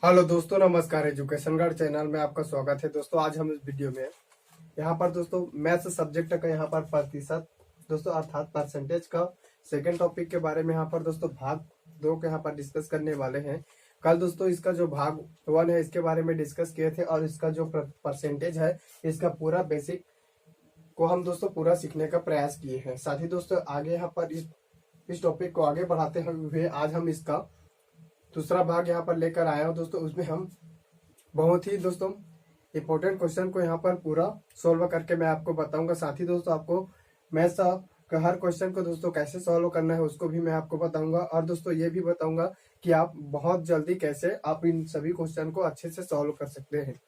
Hello दोस्तों, नमस्कार। Education guard channel में आपका स्वागत है। दोस्तों आज हम इस वीडियो में यहाँ पर दोस्तों मैथ्स सब्जेक्ट का यहाँ पर प्रतिशत दोस्तों अर्थात परसेंटेज का सेकंड टॉपिक के बारे में यहाँ पर दोस्तों भाग 2 के यहाँ पर डिस्कस करने वाले हैं। कल दोस्तों इसका जो भाग 1 है इसके बारे में डिस्कस किए थे और इसका जो परसेंटेज है इसका पूरा बेसिक को हम दोस्तों पूरा सीखने का प्रयास किए हैं। साथ ही दोस्तों आगे यहाँ पर इस टॉपिक को आगे बढ़ाते हुए आज हम इसका दूसरा भाग यहाँ पर लेकर आया हूँ दोस्तों। उसमें हम बहुत ही दोस्तों इम्पोर्टेंट क्वेश्चन को यहाँ पर पूरा सोल्व करके मैं आपको बताऊंगा। साथ ही दोस्तों आपको मैथ्स का हर क्वेश्चन को दोस्तों कैसे सॉल्व करना है उसको भी मैं आपको बताऊंगा और दोस्तों ये भी बताऊंगा कि आप बहुत जल्दी कैसे आप इन सभी क्वेश्चन को अच्छे से सॉल्व कर सकते हैं।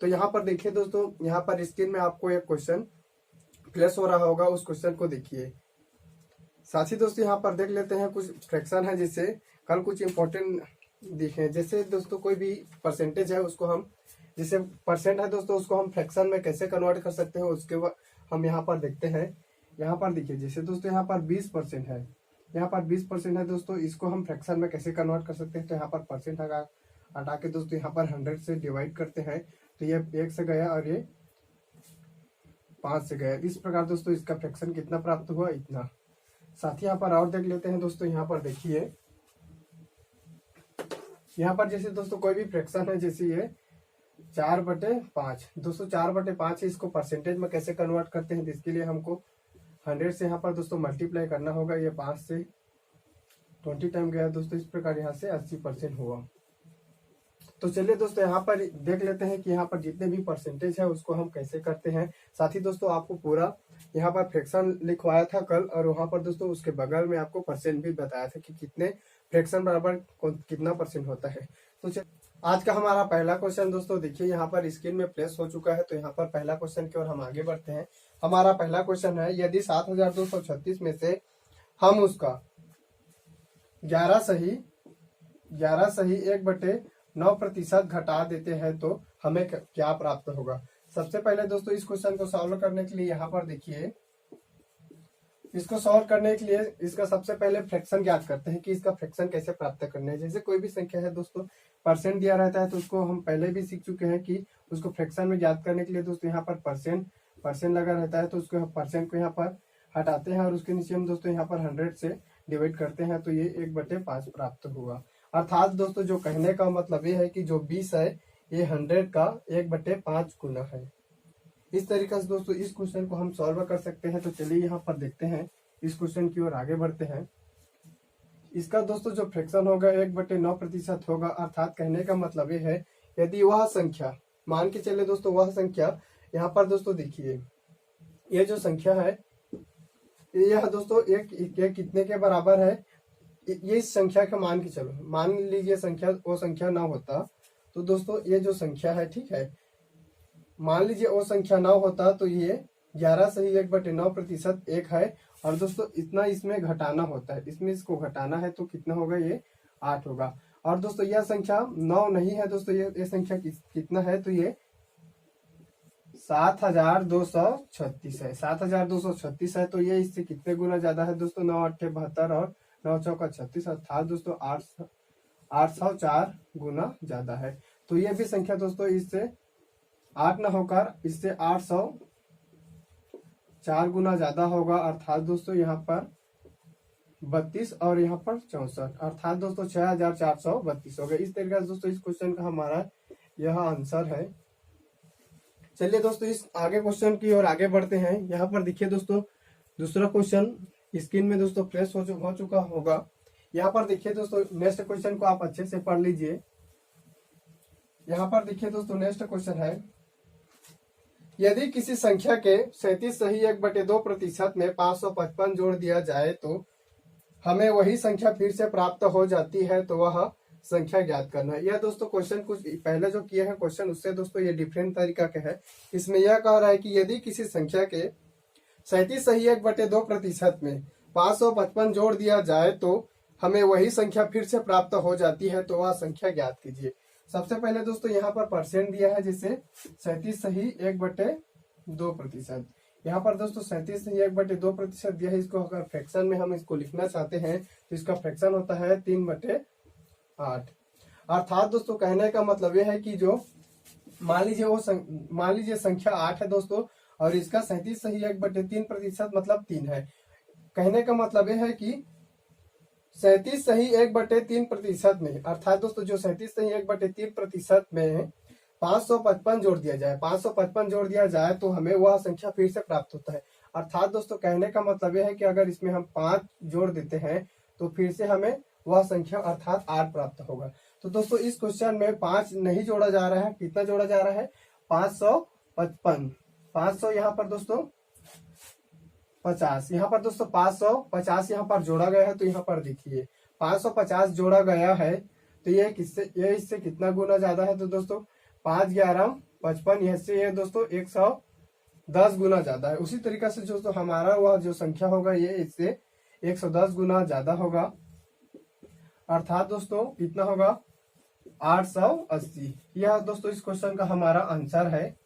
तो यहाँ पर देखिए दोस्तों, यहाँ पर स्क्रीन में आपको एक क्वेश्चन प्लेस हो रहा होगा, उस क्वेश्चन को देखिए। साथ ही दोस्तों यहाँ पर देख लेते हैं कुछ फ्रैक्शन है जिससे कल कुछ इंपॉर्टेंट दिखे। जैसे दोस्तों कोई भी परसेंटेज है उसको हम जैसे परसेंट है दोस्तों उसको हम फ्रैक्शन में कैसे कन्वर्ट कर सकते हैं उसके बाद हम यहाँ पर देखते हैं। यहाँ पर देखिए जैसे दोस्तों यहाँ पर 20% है, यहाँ पर 20% है दोस्तों, इसको हम फ्रैक्शन में कैसे कन्वर्ट कर सकते हैं। तो यहाँ पर परसेंट हटा के दोस्तों यहाँ पर 100 से डिवाइड करते हैं तो ये 1 से गया और ये 5 से गया। इस प्रकार दोस्तों इसका फ्रैक्शन कितना प्राप्त हुआ, इतना। साथ ही यहाँ पर और देख लेते हैं दोस्तों। यहाँ पर देखिए यहाँ पर जैसे दोस्तों कोई भी फ्रैक्शन है, जैसे ये 4/5 दोस्तों 4/5 है, इसको परसेंटेज में कैसे कन्वर्ट करते हैं। इसके लिए हमको 100 से यहाँ पर दोस्तों मल्टीप्लाई करना होगा। ये 5 से 20 टाइम गया दोस्तों, इस प्रकार यहाँ से 80% हुआ। तो चलिए दोस्तों यहाँ पर देख लेते हैं कि यहाँ पर जितने भी परसेंटेज है उसको हम कैसे करते हैं। साथ ही दोस्तों आपको पूरा यहाँ पर फ्रैक्शन लिखवाया था कल और वहां पर दोस्तों उसके बगल में आपको परसेंट भी बताया था कि कितने फ्रैक्शन बराबर कितना परसेंट होता है। तो आज का हमारा पहला क्वेश्चन दोस्तों देखिए यहाँ पर स्क्रीन में प्लेस हो चुका है। तो यहाँ पर पहला क्वेश्चन की ओर हम आगे बढ़ते हैं। हमारा पहला क्वेश्चन है, यदि 7236 में से हम उसका 11 सही 1/9% घटा देते हैं तो हमें क्या प्राप्त होगा। सबसे पहले दोस्तों इस क्वेश्चन को सॉल्व करने के लिए यहाँ पर देखिए, इसको सॉल्व करने के लिए इसका सबसे पहले फ्रैक्शन ज्ञात करते हैं कि इसका फ्रैक्शन कैसे प्राप्त करना है। जैसे कोई भी संख्या है दोस्तों परसेंट दिया रहता है तो उसको हम पहले भी सीख चुके हैं कि उसको फ्रैक्शन में ज्ञात करने के लिए दोस्तों यहाँ पर परसेंट लगा रहता है तो उसको परसेंट को यहाँ पर हटाते हैं और उसके नीचे हम दोस्तों यहाँ पर 100 से डिवाइड करते हैं तो ये 1/5 प्राप्त हुआ। अर्थात दोस्तों जो कहने का मतलब ये है कि जो 20 है ये 100 का 1/5 गुना है। इस तरीके से दोस्तों इस क्वेश्चन को हम सॉल्व कर सकते हैं। तो चलिए यहाँ पर देखते हैं, इस क्वेश्चन की ओर आगे बढ़ते हैं। इसका दोस्तों जो फ्रैक्शन होगा 1/9% होगा। अर्थात कहने का मतलब ये है यदि वह संख्या मान के चले दोस्तों, वह संख्या यहाँ पर दोस्तों देखिए ये जो संख्या है यह दोस्तों एक कितने के बराबर है। ये इस संख्या का मान के चलो, मान लीजिए संख्या वो संख्या ना होता तो दोस्तों ये जो संख्या है, ठीक है, मान लीजिए वो संख्या ना होता तो ये 11 सही 1/9% 1 है और दोस्तों इतना इसमें घटाना होता है, इसमें इसको घटाना है तो कितना होगा, ये 8 होगा। और दोस्तों यह संख्या 9 नहीं है दोस्तों, ये संख्या कितना है तो ये 7236 है। 7236 है तो ये इससे कितने गुना ज्यादा है दोस्तों, 9 8 72 और 9 चौका 36 अर्थात दोस्तों 804 गुना ज्यादा है। तो ये भी संख्या दोस्तों इससे 8 न होकर इससे 804 गुना ज्यादा होगा। अर्थात दोस्तों यहाँ पर 32 और यहाँ पर 64 अर्थात दोस्तों 6432 हो गए। इस तरीके से दोस्तों इस क्वेश्चन का हमारा यह आंसर है। चलिए दोस्तों इस आगे क्वेश्चन की ओर आगे बढ़ते हैं। यहाँ पर देखिए दोस्तों दूसरा क्वेश्चन स्क्रीन में दोस्तों प्लेस हो चुका होगा। यहाँ पर देखिए दोस्तों नेक्स्ट क्वेश्चन को आप अच्छे से पढ़ लीजिए। यहाँ पर देखिए दोस्तों नेक्स्ट क्वेश्चन है, यदि किसी संख्या के 37 सही 1/2% में 555 जोड़ दिया जाए तो हमें वही संख्या फिर से प्राप्त हो जाती है तो वह संख्या ज्ञात करना है। यह दोस्तों क्वेश्चन कुछ पहले जो किए हैं क्वेश्चन उससे दोस्तों ये डिफरेंट तरीका का है। इसमें यह कह रहा है कि यदि किसी संख्या के 37 सही 1/2% में 555 जोड़ दिया जाए तो हमें वही संख्या फिर से प्राप्त हो जाती है तो वह संख्या ज्ञात कीजिए। सबसे पहले दोस्तों यहाँ पर परसेंट दिया है, जैसे 37 सही 1/2%। यहाँ पर दोस्तों 37 सही 1/2% दिया है। इसको अगर फ्रैक्शन में हम इसको लिखना चाहते हैं तो इसका फ्रैक्शन होता है 3/8। अर्थात दोस्तों कहने का मतलब यह है कि जो मान लीजिए संख्या 8 है दोस्तों, और इसका 37 सही 1/3% मतलब 3 है। कहने का मतलब यह है कि 37 सही 1/3% में, अर्थात दोस्तों जो 37 सही 1/3% में 555 जोड़ दिया जाए, 555 जोड़ दिया जाए तो हमें वह संख्या फिर से प्राप्त होता है। अर्थात दोस्तों कहने का मतलब यह है कि अगर इसमें हम 5 जोड़ देते हैं तो फिर से हमें वह संख्या अर्थात 8 प्राप्त होगा। तो दोस्तों इस क्वेश्चन में 5 नहीं जोड़ा जा रहा है, कितना जोड़ा जा रहा है? 555। 500 यहाँ पर दोस्तों 50, यहाँ पर दोस्तों 550 यहाँ पर जोड़ा गया है। तो यहाँ पर देखिए 550 जोड़ा गया है तो ये इससे कितना गुना ज्यादा है? तो दोस्तों 5 11 55, इससे ये दोस्तों 110 गुना ज्यादा है। उसी तरीके से दोस्तों हमारा वह जो संख्या होगा ये इससे 110 गुना ज्यादा होगा। अर्थात दोस्तों कितना होगा? 880। यह दोस्तों इस क्वेश्चन का हमारा आंसर है।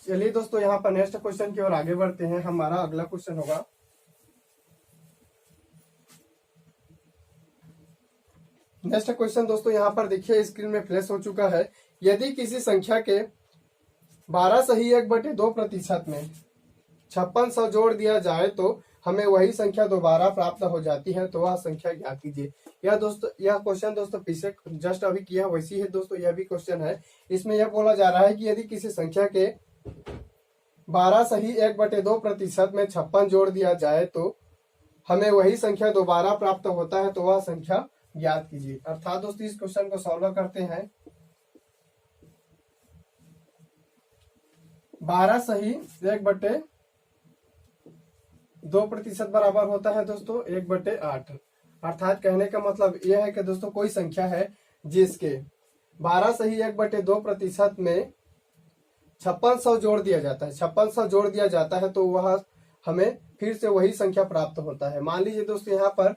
चलिए दोस्तों यहाँ पर नेक्स्ट क्वेश्चन की ओर आगे बढ़ते हैं। हमारा अगला क्वेश्चन होगा, नेक्स्ट क्वेश्चन दोस्तों यहाँ पर देखिए स्क्रीन में फ्लैश हो चुका है। यदि किसी संख्या के 12 सही 1/2% में 5600 जोड़ दिया जाए तो हमें वही संख्या दोबारा प्राप्त हो जाती है, तो वह संख्या ज्ञात कीजिए। यह क्वेश्चन दोस्तों पीछे जस्ट अभी किया वैसी है दोस्तों, यह भी क्वेश्चन है। इसमें यह बोला जा रहा है कि यदि किसी संख्या के 12 सही 1/2% में 56 जोड़ दिया जाए तो हमें वही संख्या दोबारा प्राप्त होता है, तो वह संख्या ज्ञात कीजिए। अर्थात दोस्तों इस क्वेश्चन को सॉल्व करते हैं। 12 सही 1/2% बराबर होता है दोस्तों 1/8। अर्थात कहने का मतलब यह है कि दोस्तों कोई संख्या है जिसके 12 सही 1/2% में 5600 जोड़ दिया जाता है, 5600 जोड़ दिया जाता है तो वह हमें फिर से वही संख्या प्राप्त होता है। मान लीजिए दोस्तों यहाँ पर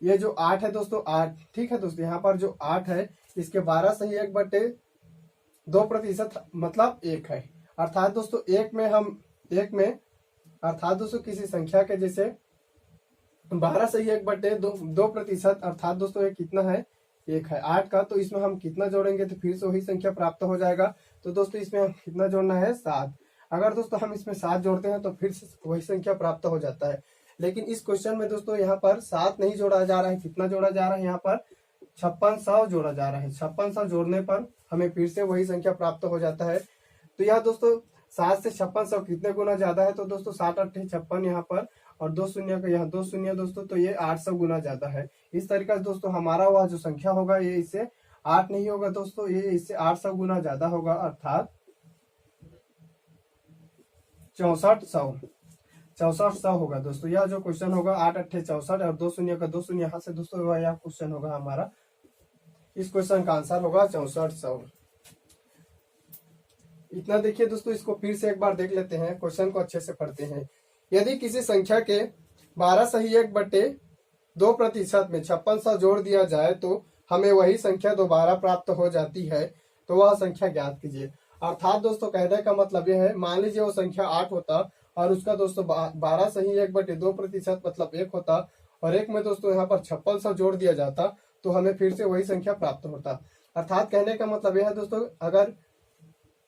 ये जो 8 है दोस्तों 8, ठीक है दोस्तों, यहाँ पर जो 8 है इसके 12 सही 1/2% मतलब 1 है। अर्थात दोस्तों एक में अर्थात दोस्तों किसी संख्या के जैसे 12 सही 1/2% अर्थात दोस्तों ये कितना है? 1 है 8 का। तो इसमें हम कितना जोड़ेंगे तो फिर से वही संख्या प्राप्त हो जाएगा। तो दोस्तों इसमें हम कितना जोड़ना है? 7। अगर दोस्तों हम इसमें 7 जोड़ते हैं तो फिर से वही संख्या प्राप्त हो जाता है। लेकिन इस क्वेश्चन में दोस्तों यहाँ पर 7 नहीं जोड़ा जा रहा है, कितना जोड़ा जा रहा है? यहाँ पर 5600 जोड़ा जा रहा है। 5600 जोड़ने पर हमें फिर से वही संख्या प्राप्त हो जाता है। तो यह दोस्तों 7 से 5600 कितने गुना ज्यादा है? तो दोस्तों 7 8 56 यहाँ पर, और 2 शून्य का यहाँ 2 शून्य दोस्तों, तो ये 800 गुना ज्यादा है। इस तरीके से दोस्तों हमारा वह जो संख्या होगा ये इससे 8 नहीं होगा दोस्तों, ये इससे 800 गुना ज्यादा होगा। अर्थात 6400 होगा दोस्तों। यह जो क्वेश्चन होगा 8 8 64 और 2 शून्य का 2 शून्य यहाँ से दोस्तों यह क्वेश्चन होगा हमारा। इस क्वेश्चन का आंसर होगा 6400। इतना देखिए दोस्तों, इसको फिर से एक बार देख लेते हैं, क्वेश्चन को अच्छे से पढ़ते हैं। यदि किसी संख्या के 12 सही 1/2% में 5600 जोड़ दिया जाए तो हमें वही संख्या दोबारा प्राप्त हो जाती है, तो वह संख्या ज्ञात कीजिए। अर्थात दोस्तों कहने का मतलब यह है, मान लीजिए वो संख्या 8 होता और उसका दोस्तों 12 सही 1/2% मतलब 1 होता, और 1 में दोस्तों यहाँ पर 5600 जोड़ दिया जाता तो हमें फिर से वही संख्या प्राप्त होता। अर्थात कहने का मतलब यह है दोस्तों, अगर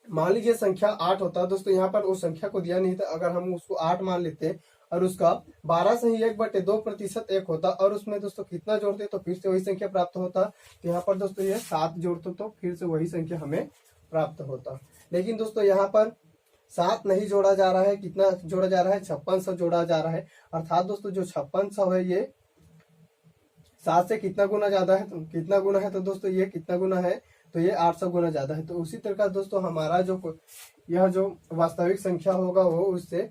मान लीजिए संख्या 8 होता दोस्तों, यहाँ पर उस संख्या को दिया नहीं था, अगर हम उसको 8 मान लेते और उसका 12 सही 1/2% 1 होता और उसमें दोस्तों कितना जोड़ते तो फिर से वही संख्या प्राप्त होता। तो यहाँ पर दोस्तों ये 7 जोड़ते तो फिर से वही संख्या हमें प्राप्त होता। लेकिन दोस्तों यहाँ पर 7 नहीं जोड़ा जा रहा है, कितना जोड़ा जा रहा है? 5600 जोड़ा जा रहा है। अर्थात दोस्तों जो 5600 है ये 7 से कितना गुना ज्यादा है? तो कितना गुना है? तो दोस्तों ये कितना गुना है? तो ये 800 गुना ज्यादा है। तो उसी तरह दोस्तों हमारा जो यह जो वास्तविक संख्या होगा वो उससे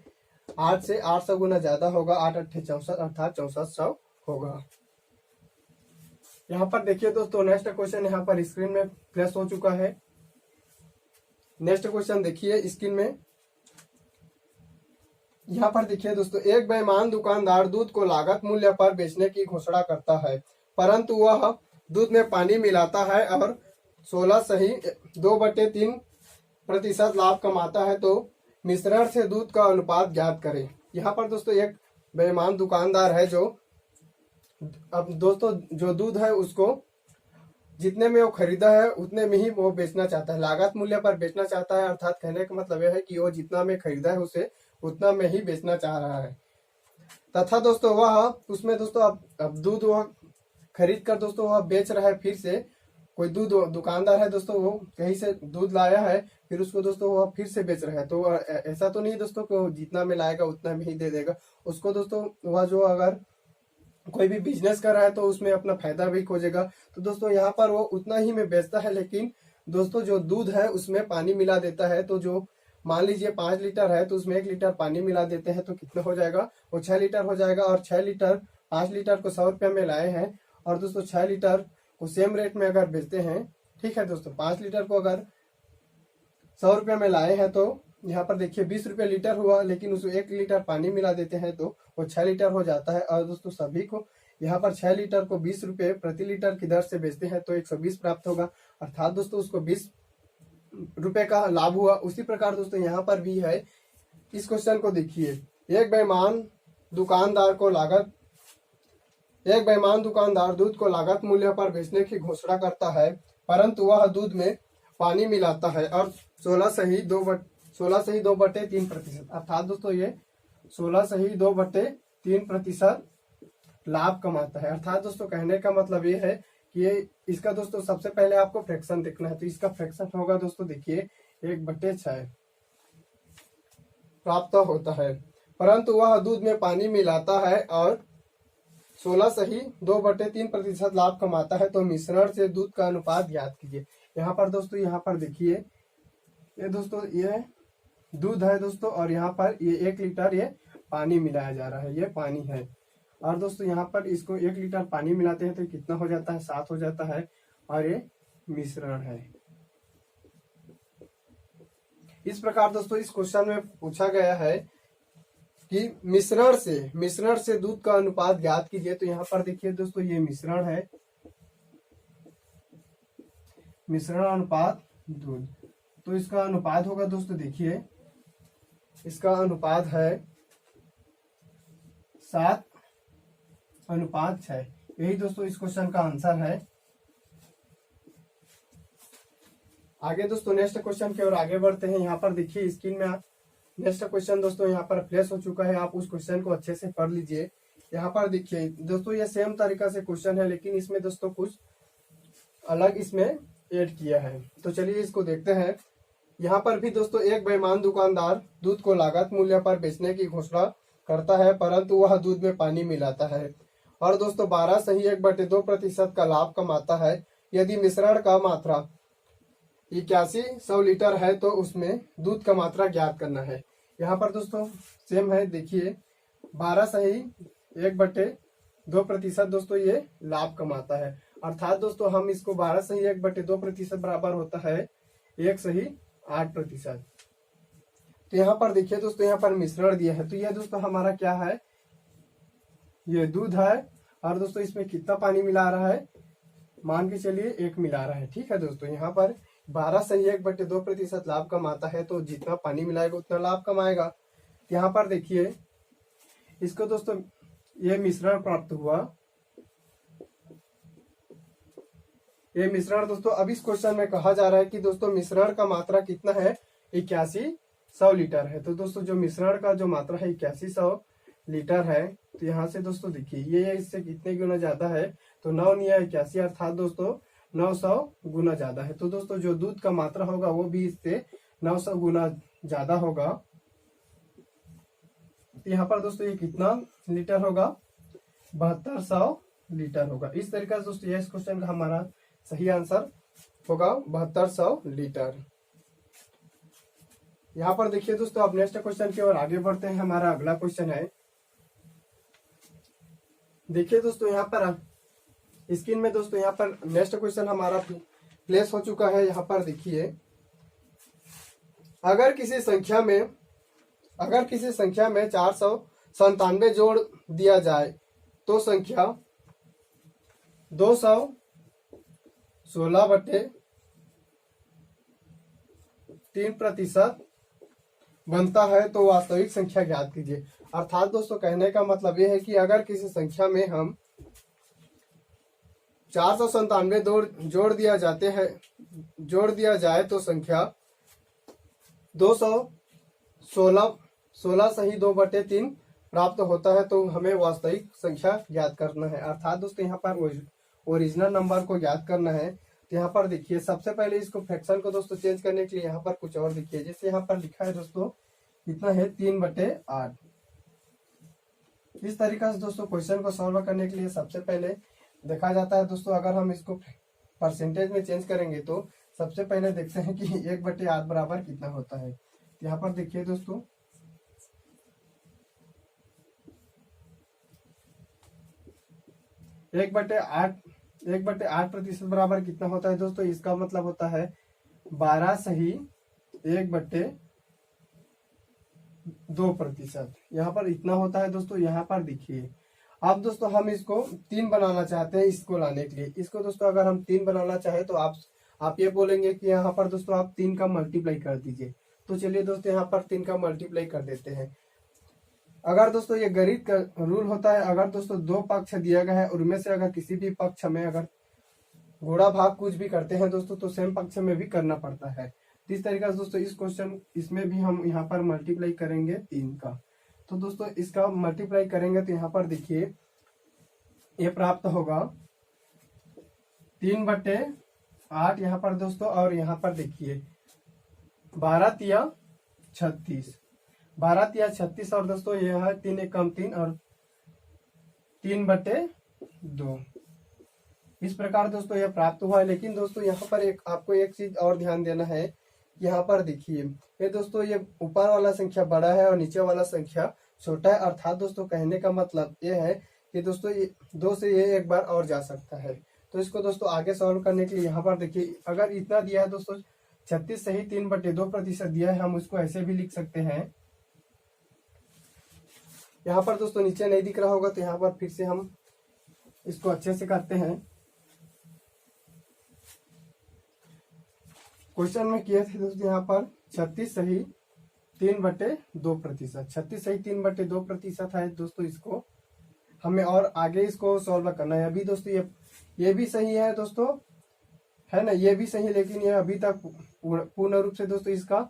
8 से 800 गुना ज्यादा होगा। 8 8 64 अर्थात 6400 होगा। यहाँ पर देखिए दोस्तों नेक्स्ट क्वेश्चन यहाँ पर स्क्रीन में फ्लैश हो चुका है। नेक्स्ट क्वेश्चन देखिए स्क्रीन में, यहाँ पर देखिए दोस्तों, एक बेईमान दुकानदार दूध को लागत मूल्य पर बेचने की घोषणा करता है, परंतु वह दूध में पानी मिलाता है और 16 सही 2/3% लाभ कमाता है, तो मिश्रण से दूध का अनुपात ज्ञात करें। यहाँ पर दोस्तों एक बेईमान दुकानदार है जो अब दोस्तों जो दूध है उसको जितने में वो खरीदा है उतने में ही वो बेचना चाहता है, लागत मूल्य पर बेचना चाहता है। अर्थात कहने का मतलब यह है कि वो जितना में खरीदा है उसे उतना में ही बेचना चाह रहा है। तथा दोस्तों वह उसमें दोस्तों अब दूध वह खरीद कर दोस्तों वह बेच रहा है। फिर से कोई दूध दुकानदार है दोस्तों, वो कहीं से दूध लाया है, फिर उसको दोस्तों वह फिर से बेच रहा है। तो ऐसा तो नहीं दोस्तों को जितना में लाएगा उतना में ही दे देगा उसको दोस्तों। वह जो अगर कोई भी बिजनेस कर रहा है तो उसमें अपना फायदा भी खोजेगा। तो दोस्तों यहाँ पर वो उतना ही में बेचता है, लेकिन दोस्तों जो दूध है उसमें पानी मिला देता है। तो जो मान लीजिए 5 लीटर है तो उसमें 1 लीटर पानी मिला देते हैं तो कितना हो जाएगा, वो 6 लीटर हो जाएगा। और 6 लीटर 5 लीटर को 100 रुपये में लाए हैं और दोस्तों 6 लीटर को सेम रेट में अगर बेचते हैं, ठीक है दोस्तों, 5 लीटर को अगर 100 रुपये में लाए हैं तो यहाँ पर देखिए 20 रुपये लीटर हुआ, लेकिन उसमें 1 लीटर पानी मिला देते हैं तो वो 6 लीटर हो जाता है। और दोस्तों सभी को यहाँ पर 6 लीटर को 20 रुपये प्रति लीटर की दर से बेचते हैं तो 120 प्राप्त होगा, अर्थात दोस्तों उसको 20 रुपए का लाभ हुआ। उसी प्रकार दोस्तों यहाँ पर भी है। इस क्वेश्चन को देखिए, एक बेईमान दुकानदार दूध को लागत मूल्य पर बेचने की घोषणा करता है, परंतु वह दूध में पानी मिलाता है और 16 सही 2/3%, अर्थात दोस्तों ये 16 सही 2/3% लाभ कमाता है। अर्थात दोस्तों कहने का मतलब ये है कि ये इसका दोस्तों सबसे पहले आपको फ्रैक्शन देखना है। तो इसका फ्रैक्शन होगा दोस्तों देखिए 1/6 प्राप्त होता है, परंतु वह दूध में पानी मिलाता है और 16 सही 2/3% लाभ कमाता है। तो मिश्रण से दूध का अनुपात ज्ञात कीजिए। यहाँ पर दोस्तों यहाँ पर देखिए ये दोस्तों ये दूध है दोस्तों और यहाँ पर ये 1 लीटर ये पानी मिलाया जा रहा है, ये पानी है। और दोस्तों यहाँ पर इसको 1 लीटर पानी मिलाते हैं तो कितना हो जाता है, 7 हो जाता है। और ये मिश्रण है। इस प्रकार दोस्तों इस क्वेश्चन में पूछा गया है कि मिश्रण से दूध का अनुपात ज्ञात कीजिए। तो यहाँ पर देखिए दोस्तों ये मिश्रण है, मिश्रण अनुपात दूध। तो इसका अनुपात होगा दोस्तों देखिए, इसका अनुपात है 7:6। यही दोस्तों इस क्वेश्चन का आंसर है। आगे दोस्तों नेक्स्ट क्वेश्चन की ओर आगे बढ़ते हैं। यहाँ पर देखिए स्क्रीन में नेक्स्ट क्वेश्चन दोस्तों यहाँ पर फ्लैश हो चुका है, आप उस क्वेश्चन को अच्छे से पढ़ लीजिए। यहाँ पर देखिए दोस्तों ये सेम तरीका से क्वेश्चन है, लेकिन इसमें दोस्तों कुछ अलग इसमें ऐड किया है। तो चलिए इसको देखते हैं। यहाँ पर भी दोस्तों एक बेईमान दुकानदार दूध को लागत मूल्य पर बेचने की घोषणा करता है, परंतु वह दूध में पानी मिलाता है और दोस्तों 12 सही 1/2% का लाभ कमाता है। यदि मिश्रण का मात्रा 8100 लीटर है तो उसमें दूध का मात्रा ज्ञात करना है। यहाँ पर दोस्तों सेम है, देखिए 12 सही 1/2% दोस्तों ये लाभ कमाता है। अर्थात दोस्तों हम इसको 12 सही 1/2% बराबर होता है 1 सही 8%। तो यहाँ पर देखिए दोस्तों यहाँ पर मिश्रण दिया है, तो यह दोस्तों हमारा क्या है, ये दूध है और दोस्तों इसमें कितना पानी मिला रहा है, मान के चलिए 1 मिला रहा है। ठीक है दोस्तों, यहाँ पर 12 सही 1/2% लाभ कमाता है, तो जितना पानी मिलाएगा उतना लाभ कमाएगा। यहाँ पर देखिए इसको दोस्तों ये मिश्रण प्राप्त हुआ, ये मिश्रण दोस्तों अब इस क्वेश्चन में कहा जा रहा है कि दोस्तों मिश्रण का मात्रा कितना है, 8100 लीटर है। तो दोस्तों जो मिश्रण का जो मात्रा है 8100 लीटर है, तो यहाँ से दोस्तों देखिए ये इससे कितने गुना ज्यादा है, तो 9 × 81 अर्थात दोस्तों 900 गुना ज्यादा है। तो दोस्तों जो दूध का मात्रा होगा वो भी इससे 900 गुना ज्यादा होगा। यहाँ पर दोस्तों ये कितना लीटर होगा, 7200 लीटर होगा। इस तरीके से दोस्तों इस क्वेश्चन का हमारा सही आंसर होगा 7200 लीटर। यहाँ पर देखिए दोस्तों अब नेक्स्ट क्वेश्चन की ओर आगे बढ़ते हैं। हमारा अगला क्वेश्चन है, देखिए दोस्तों यहाँ पर स्क्रीन में दोस्तों यहाँ पर नेक्स्ट क्वेश्चन हमारा प्लेस हो चुका है। यहाँ पर देखिए अगर किसी संख्या में 497 जोड़ दिया जाए तो संख्या 216/3% बनता है, तो वास्तविक संख्या ज्ञात कीजिए। अर्थात दोस्तों कहने का मतलब यह है कि अगर किसी संख्या में हम 497 जोड़ दिया जाए तो संख्या 216 सही 2/3 प्राप्त होता है। तो हमें वास्तविक संख्या ज्ञात करना है, अर्थात दोस्तों यहाँ पर ओरिजिनल नंबर को ज्ञात करना है। तो यहाँ पर देखिए सबसे पहले इसको फ्रैक्शन को दोस्तों चेंज करने के लिए यहाँ पर कुछ और देखिए, जैसे यहाँ पर लिखा है दोस्तों कितना है 3/8। इस तरीके से दोस्तों क्वेश्चन को सॉल्व करने के लिए सबसे पहले देखा जाता है दोस्तों, अगर हम इसको परसेंटेज में चेंज करेंगे तो सबसे पहले देखते हैं कि 1/8 बराबर कितना होता है। यहाँ पर देखिए दोस्तों 1/8 बराबर कितना होता है दोस्तों, इसका मतलब होता है 12 सही 1/2%। यहाँ पर इतना होता है दोस्तों। यहाँ पर देखिए अब दोस्तों हम इसको 3 बनाना चाहते हैं इसको लाने के लिए। इसको दोस्तों अगर हम 3 बनाना चाहे तो आप ये बोलेंगे कि यहाँ पर दोस्तों आप 3 का मल्टीप्लाई कर दीजिए। तो चलिए दोस्तों यहाँ पर 3 का मल्टीप्लाई कर देते हैं। अगर दोस्तों ये गणित का रूल होता है, अगर दोस्तों 2 पक्ष दिया गया है उनमें से अगर किसी भी पक्ष में अगर गुणा भाग कुछ भी करते हैं दोस्तों तो सेम पक्ष में भी करना पड़ता है। तो इस तरीके से दोस्तों इस क्वेश्चन इसमें भी हम यहाँ पर मल्टीप्लाई करेंगे 3 का। तो दोस्तों इसका मल्टीप्लाई करेंगे तो यहाँ पर देखिए ये प्राप्त होगा 3/8 यहाँ पर दोस्तों, और यहाँ पर देखिए 12 तिया 36, 12 तिया 36 और दोस्तों ये है 3 एक कम 3 और 3/2। इस प्रकार दोस्तों यह प्राप्त हुआ है। लेकिन दोस्तों यहाँ पर आपको एक चीज और ध्यान देना है। यहाँ पर देखिए ये दोस्तों ये ऊपर वाला संख्या बड़ा है और नीचे वाला संख्या छोटा है, अर्थात दोस्तों कहने का मतलब ये है कि दोस्तों ये 2 से ये एक बार और जा सकता है। तो इसको दोस्तों आगे सॉल्व करने के लिए यहाँ पर देखिए अगर इतना दिया है दोस्तों 36 सही 3/2% दिया है, हम उसको ऐसे भी लिख सकते हैं। यहाँ पर दोस्तों नीचे नहीं दिख रहा होगा तो यहाँ पर फिर से हम इसको अच्छे से करते हैं। क्वेश्चन में किए थे दोस्तों यहाँ पर 36 सही 3/2%, 36 सही 3/2% है दोस्तों। इसको हमें और आगे इसको सॉल्व करना है। अभी दोस्तों ये भी सही है दोस्तों, है ना, ये भी सही, लेकिन ये अभी तक पूर्ण रूप से दोस्तों इसका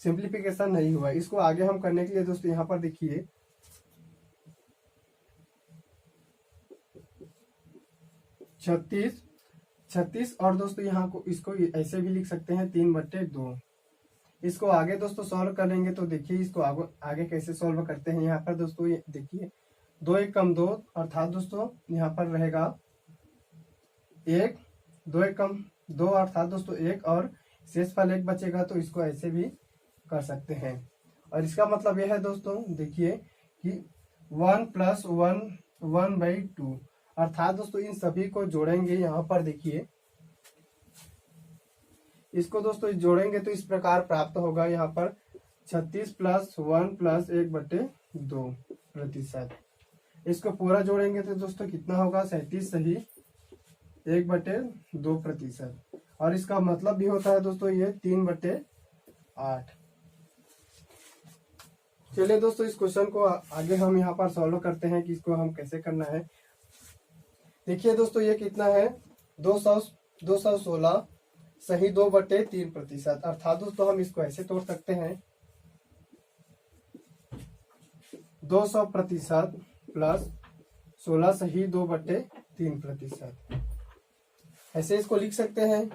सिंप्लीफिकेशन नहीं हुआ। इसको आगे हम करने के लिए दोस्तों यहाँ पर देखिए 36 और दोस्तों यहाँ को इसको ऐसे भी लिख सकते हैं 3/2। इसको आगे दोस्तों सॉल्व करेंगे तो देखिए इसको आगे कैसे सॉल्व करते हैं। यहाँ पर दोस्तों ये देखिए 2 एक कम 2 अर्थात दोस्तों यहाँ पर रहेगा 1, 2 एक कम 2 अर्थात दोस्तों 1 और शेषफल 1 बचेगा। तो इसको ऐसे भी कर सकते हैं और इसका मतलब यह है दोस्तों देखिए कि 1 + 1 1/2 अर्थात दोस्तों इन सभी को जोड़ेंगे। यहाँ पर देखिए इसको दोस्तों जोड़ेंगे तो इस प्रकार प्राप्त होगा यहाँ पर 36 + 1 + 1/2%। इसको पूरा जोड़ेंगे तो दोस्तों कितना होगा 37 सही 1/2%। और इसका मतलब भी होता है दोस्तों ये 3/8। चलिए दोस्तों इस क्वेश्चन को आगे हम यहाँ पर सॉल्व करते हैं कि इसको हम कैसे करना है। देखिए दोस्तों ये कितना है 216 सही 2/3%, अर्थात दोस्तों हम इसको ऐसे तोड़ सकते हैं 200% + 16 सही 2/3%। ऐसे इसको लिख सकते हैं।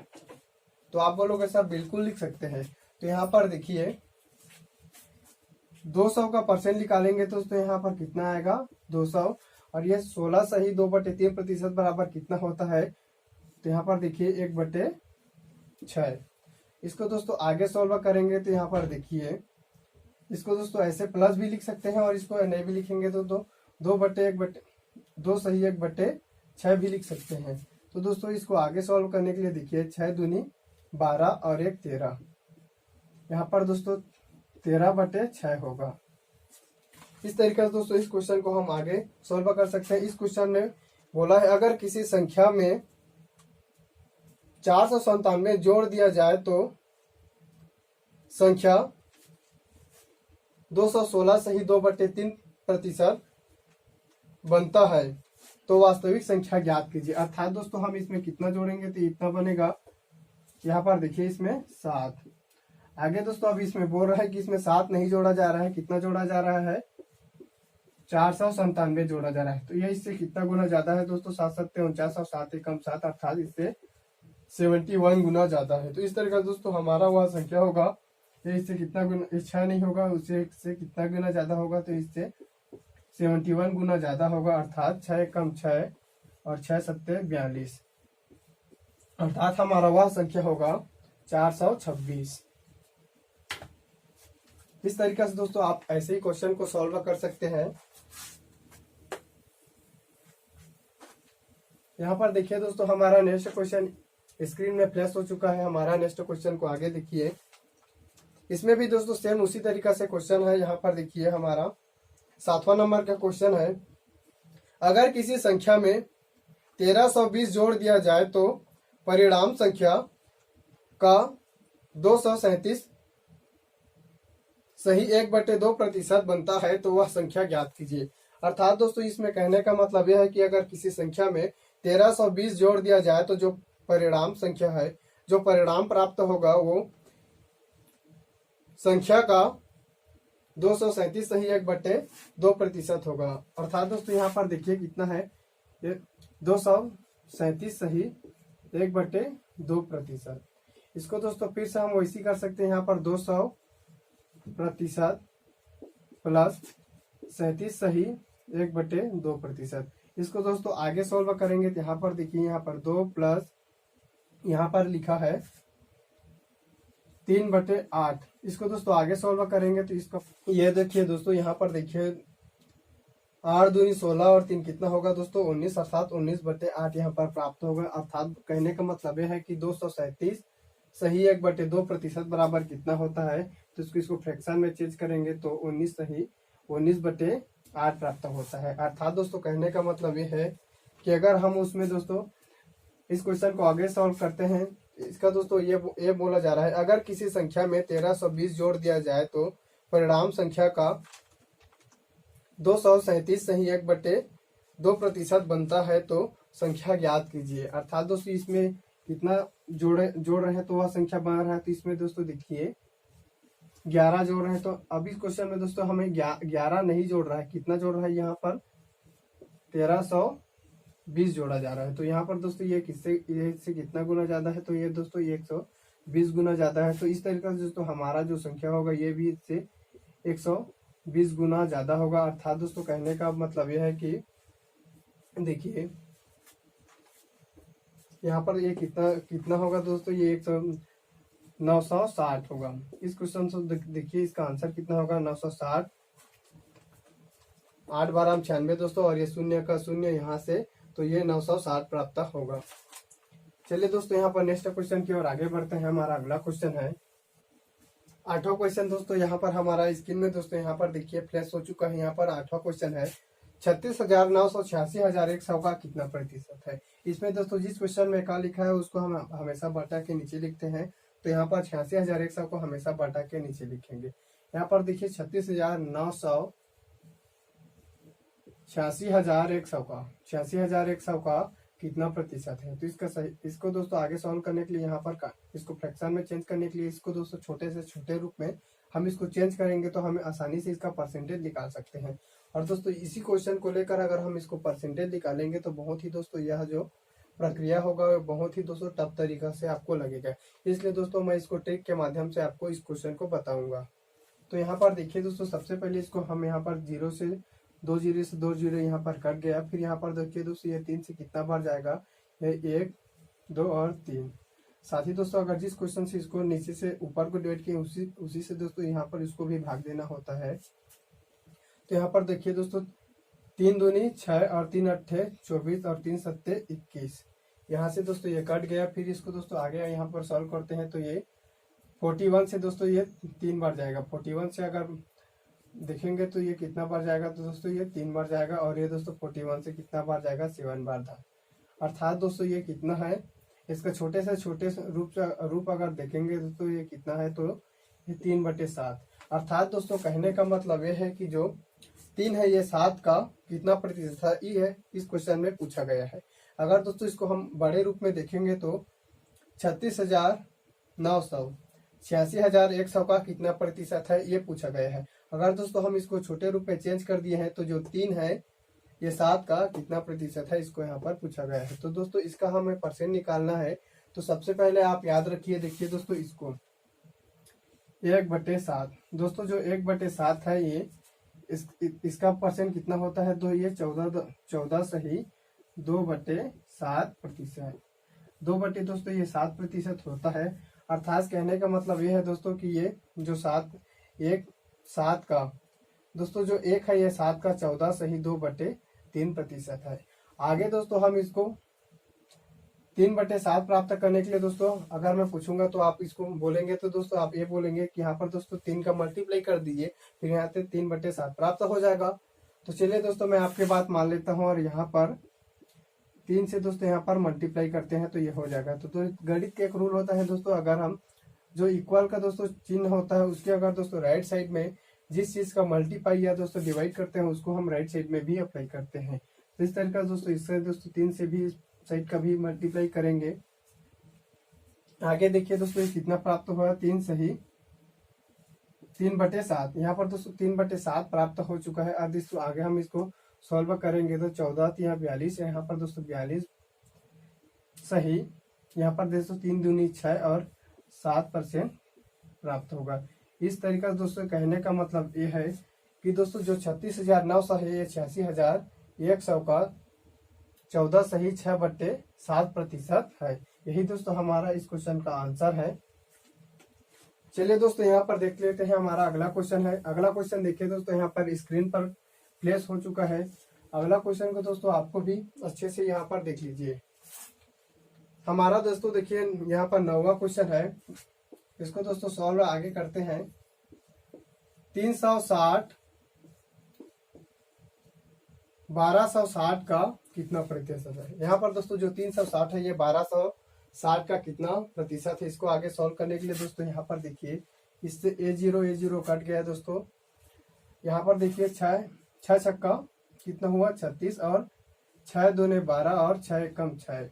तो आप बोलोगे सर बिल्कुल लिख सकते हैं। तो यहाँ पर देखिए 200 का परसेंट निकालेंगे तो यहाँ पर कितना आएगा 200 और ये 16 सही 2/3% बराबर कितना होता है। तो यहाँ पर देखिए 1/6। इसको दोस्तों आगे सॉल्व करेंगे तो यहाँ पर देखिए इसको दोस्तों ऐसे प्लस भी लिख सकते हैं और इसको नहीं भी लिखेंगे तो 2 सही 1/6 भी लिख सकते हैं। तो दोस्तों इसको आगे सॉल्व करने के लिए देखिए 6 दूनी 12 और 1 13, यहाँ पर दोस्तों 13/6 होगा। इस तरीके से दोस्तों इस क्वेश्चन को हम आगे सॉल्व कर सकते हैं। इस क्वेश्चन में बोला है अगर किसी संख्या में 497 जोड़ दिया जाए तो संख्या 216 सही 2/3% बनता है। तो वास्तविक संख्या ज्ञात कीजिए। अर्थात दोस्तों हम इसमें कितना जोड़ेंगे तो इतना बनेगा, यहाँ पर देखिए इसमें 7। आगे दोस्तों अब इसमें बोल रहा है कि इसमें 7 नहीं जोड़ा जा रहा है, कितना जोड़ा जा रहा है 497 जोड़ा जा रहा है। तो ये इससे कितना गुना ज्यादा है दोस्तों 7 7 49 और 7 एकम 7, अर्थात इससे 71 गुना ज्यादा है। तो इस तरह का दोस्तों हमारा वह संख्या होगा, ये इससे कितना गुना 6 नहीं होगा, उससे से कितना गुना ज्यादा होगा तो इससे 71 गुना ज्यादा होगा, अर्थात 6 एकम 6 और 6 7 42, अर्थात हमारा वह संख्या होगा 426। इस तरीके से दोस्तों आप ऐसे ही क्वेश्चन को सॉल्व कर सकते हैं। यहाँ पर देखिए दोस्तों हमारा नेक्स्ट क्वेश्चन स्क्रीन में फ्लैश हो चुका है। हमारा नेक्स्ट क्वेश्चन को आगे देखिए, इसमें भी दोस्तों सेम उसी तरीका से क्वेश्चन है। यहाँ पर देखिए हमारा 7वां नंबर का क्वेश्चन है, अगर किसी संख्या में 1320 जोड़ दिया जाए तो परिणाम संख्या का 237 सही 1/2% बनता है, तो वह संख्या ज्ञात कीजिए। अर्थात दोस्तों इसमें कहने का मतलब यह है कि अगर किसी संख्या में 1320 जोड़ दिया जाए तो जो परिणाम संख्या है, जो परिणाम प्राप्त होगा वो संख्या का 237 सही 1/2% होगा। अर्थात दोस्तों यहाँ पर देखिए कितना है, ये 237 सही 1/2%। इसको दोस्तों फिर से हम वैसी कर सकते हैं, यहाँ पर 200% प्लस 37 सही 1/2%। इसको दोस्तों आगे सॉल्व करेंगे तो यहाँ पर देखिए, यहाँ पर 2 प्लस यहाँ पर लिखा है 3/8। इसको दोस्तों आगे सॉल्व करेंगे तो इसका ये देखिए दोस्तों, यहाँ पर देखिए 8 दूनी 16 और 3 कितना होगा दोस्तों 19, अर्थात 19/8 यहाँ पर प्राप्त होगा। अर्थात कहने का मतलब यह है कि 237 सही 1/2% बराबर कितना होता है, तो इसको फ्रैक्शन में चेंज करेंगे तो 19 सही 19/8 प्राप्त होता है। अर्थात दोस्तों कहने का मतलब ये है कि अगर हम उसमें दोस्तों इस क्वेश्चन को आगे सॉल्व करते हैं, इसका दोस्तों ये बोला जा रहा है, अगर किसी संख्या में 1320 जोड़ दिया जाए तो परिणाम संख्या का 237 सही 1/2% बनता है, तो संख्या ज्ञात कीजिए। अर्थात दोस्तों इसमें कितना जोड़ रहे हैं तो वह संख्या बन रहा है। तो इसमें दोस्तों देखिए 11 जोड़ रहे हैं, तो अभी क्वेश्चन में दोस्तों हमें 11 नहीं जोड़ रहा है, कितना जोड़ रहा है यहाँ पर 1320 जोड़ा जा रहा है। तो यहाँ पर दोस्तों ये इससे कितना गुना ज्यादा है, तो ये दोस्तों 120 गुना ज्यादा है। तो इस तरीके से दोस्तों हमारा जो संख्या होगा ये भी इससे 120 गुना ज्यादा होगा। अर्थात दोस्तों कहने का मतलब यह है कि देखिए यहाँ पर ये कितना होगा दोस्तों, ये 960 होगा। इस क्वेश्चन से देखिए इसका आंसर कितना होगा 960, 8 12 96 दोस्तों, और ये शून्य का शून्य यहाँ से, तो ये 960 प्राप्त होगा। चलिए दोस्तों यहाँ पर नेक्स्ट क्वेश्चन की ओर आगे बढ़ते हैं। हमारा अगला क्वेश्चन है 8वां क्वेश्चन दोस्तों, यहाँ पर हमारा स्क्रीन में दोस्तों यहाँ पर देखिए फ्लैश हो चुका है। यहाँ पर 8वां क्वेश्चन है 36,986,100 का कितना प्रतिशत है। इसमें दोस्तों जिस क्वेश्चन में का लिखा है उसको हम हमेशा बटा के नीचे लिखते हैं, तो यहाँ पर 86,100 को हमेशा बटा के नीचे लिखेंगे। यहाँ पर देखिए 86,100 का कितना प्रतिशत है। तो इसको दोस्तों आगे सॉल्व करने के लिए यहाँ पर इसको फ्रैक्शन में चेंज करने के लिए इसको दोस्तों छोटे से छोटे रूप में हम इसको चेंज करेंगे तो हमें आसानी से इसका परसेंटेज निकाल सकते हैं। और दोस्तों इसी क्वेश्चन को लेकर अगर हम इसको परसेंटेज निकालेंगे तो बहुत ही दोस्तों यह जो प्रक्रिया होगा बहुत ही दोस्तों टफ तरीका से आपको लगेगा। इसलिए दोस्तों मैं इसको ट्रिक के माध्यम से आपको इस क्वेश्चन को बताऊंगा। तो यहाँ पर देखिए दोस्तों सबसे पहले इसको हम यहाँ पर 0 से 2 0 से 2 0 यहाँ पर कट गया। फिर यहाँ पर देखिए दोस्तों ये 3 से कितना बार जाएगा, ये 1 2 और 3। साथ ही दोस्तों अगर जिस क्वेश्चन से इसको नीचे से ऊपर को डिवाइड किए उसी से दोस्तों यहाँ पर इसको भी भाग देना होता है। तो यहाँ पर देखिए दोस्तों 3 दूनी 6 और 3 अट्ठे 24 और 3 सत्ते 21। यहाँ से दोस्तों ये कट गया। फिर इसको दोस्तों आगे यहाँ पर सॉल्व करते हैं तो ये 41 से दोस्तों ये 3 बार जाएगा। 41 से अगर देखेंगे तो ये कितना बार जाएगा, तो दोस्तों ये 3 बार जाएगा। और ये दोस्तों 41 से कितना बार जाएगा, 7 बार था। अर्थात दोस्तों ये कितना है, इसका छोटे से छोटे रूप अगर देखेंगे तो ये कितना है, तो ये 3/7। अर्थात दोस्तों कहने का मतलब ये है कि जो 3 है ये 7 का कितना प्रतिशत है, ये है इस क्वेश्चन में पूछा गया है। अगर दोस्तों इसको हम बड़े रूप में देखेंगे तो 36,900 86,100 का कितना प्रतिशत है, ये पूछा गया है। अगर दोस्तों हम इसको छोटे रूप में चेंज कर दिए हैं तो जो 3 है ये 7 का कितना प्रतिशत है, इसको यहाँ पर पूछा गया है। तो दोस्तों इसका हमें परसेंट निकालना है। तो सबसे पहले आप याद रखिए, देखिए दोस्तों, इसको 1/7 दोस्तों जो 1/7 है ये इसका परसेंट कितना होता है, तो ये 14 सही 2/7%। 2 ये 7% होता है। अर्थात कहने का मतलब ये है दोस्तों कि ये जो 7 का दोस्तों जो 1 है ये 7 का 14 सही 2/3% है। आगे दोस्तों हम इसको 3/7 प्राप्त करने के लिए दोस्तों अगर मैं पूछूंगा तो आप इसको बोलेंगे, तो दोस्तों आप ये बोलेंगे कि यहाँ पर दोस्तों 3 का मल्टीप्लाई कर दीजिए, फिर यहाँ से 3/7 प्राप्त हो जाएगा। तो चलिए दोस्तों मैं आपकी बात मान लेता हूँ और यहाँ पर 3 से दोस्तों यहाँ पर मल्टीप्लाई करते हैं तो ये हो जाएगा। तो गणित का एक रूल होता है दोस्तों, अगर हम जो इक्वल का दोस्तों चिन्ह होता है उसके अगर दोस्तों राइट साइड में जिस चीज का मल्टीप्लाई या दोस्तों डिवाइड करते हैं उसको हम राइट साइड में भी अप्लाई करते हैं। तो इस तरीका दोस्तों इससे दोस्तों 3 से भी साइड का भी मल्टीप्लाई करेंगे। आगे देखिए दोस्तों ये कितना प्राप्त हुआ, 3 सही 3/7। यहाँ पर दोस्तों 3/7 प्राप्त हो चुका है। अब दोस्तों आगे हम इसको सॉल्व करेंगे तो 14 यहाँ 42 है, यहाँ पर दोस्तों 42 सही, यहाँ पर दोस्तों 3 दूनी 6 और 7% प्राप्त होगा। इस तरीका से दोस्तों कहने का मतलब ये है कि दोस्तों जो 36,900 है ये 86,100 का 14 सही 6/7% है। यही दोस्तों हमारा इस क्वेश्चन का आंसर है। चलिए दोस्तों यहाँ पर देख लेते हैं हमारा अगला क्वेश्चन है। अगला क्वेश्चन देखिए दोस्तों यहाँ पर स्क्रीन पर प्लेस हो चुका है। अगला क्वेश्चन को दोस्तों आपको भी अच्छे से यहाँ पर देख लीजिए। हमारा दोस्तों देखिए यहाँ पर 9वां क्वेश्चन है। इसको दोस्तों सॉल्व आगे करते हैं। 360 1260 का कितना प्रतिशत है। यहाँ पर दोस्तों जो 360 है ये 1260 का कितना प्रतिशत है, इसको आगे सॉल्व करने के लिए दोस्तों यहाँ पर देखिए इससे A0 कट गया है दोस्तों। यहाँ पर देखिए 6 छक्का कितना हुआ 36 और 6 दूने 12 और 6 एकम 6।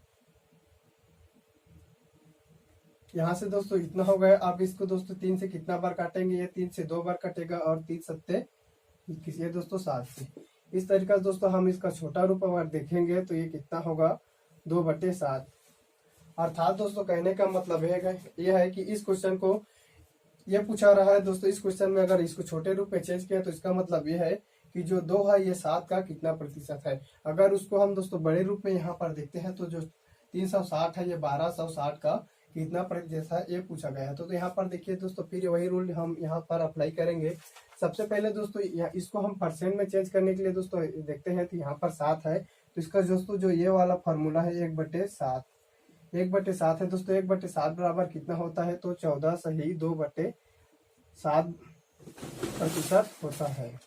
यहाँ से दोस्तों इतना हो गया। आप इसको दोस्तों 3 से कितना बार काटेंगे, ये 3 से 2 बार कटेगा और 3 सत्ते 21, ये दोस्तों 7 से। इस तरीके से दोस्तों हम इसका छोटा रूप अगर देखेंगे तो ये कितना होगा 2/7। अर्थात दोस्तों कहने का मतलब ये है कि इस क्वेश्चन को ये पूछा रहा है दोस्तों, इस क्वेश्चन में अगर इसको छोटे रूप में चेंज किया तो इसका मतलब ये है कि जो 2 है ये 7 का कितना प्रतिशत है। अगर उसको हम दोस्तों बड़े रूप में यहाँ पर देखते हैं तो जो 360 है ये 1260 का कितना प्रतिशत है ये पूछा गया है। तो यहाँ पर देखिए दोस्तों फिर वही रूल हम यहाँ पर अप्लाई करेंगे। सबसे पहले दोस्तों इसको हम परसेंट में चेंज करने के लिए दोस्तों देखते हैं तो यहाँ पर 7 है, तो इसका दोस्तों जो ये वाला फॉर्मूला है 1/7 1/7 है दोस्तों। 1/7 बराबर कितना होता है, तो 14 सही 2/7% होता है,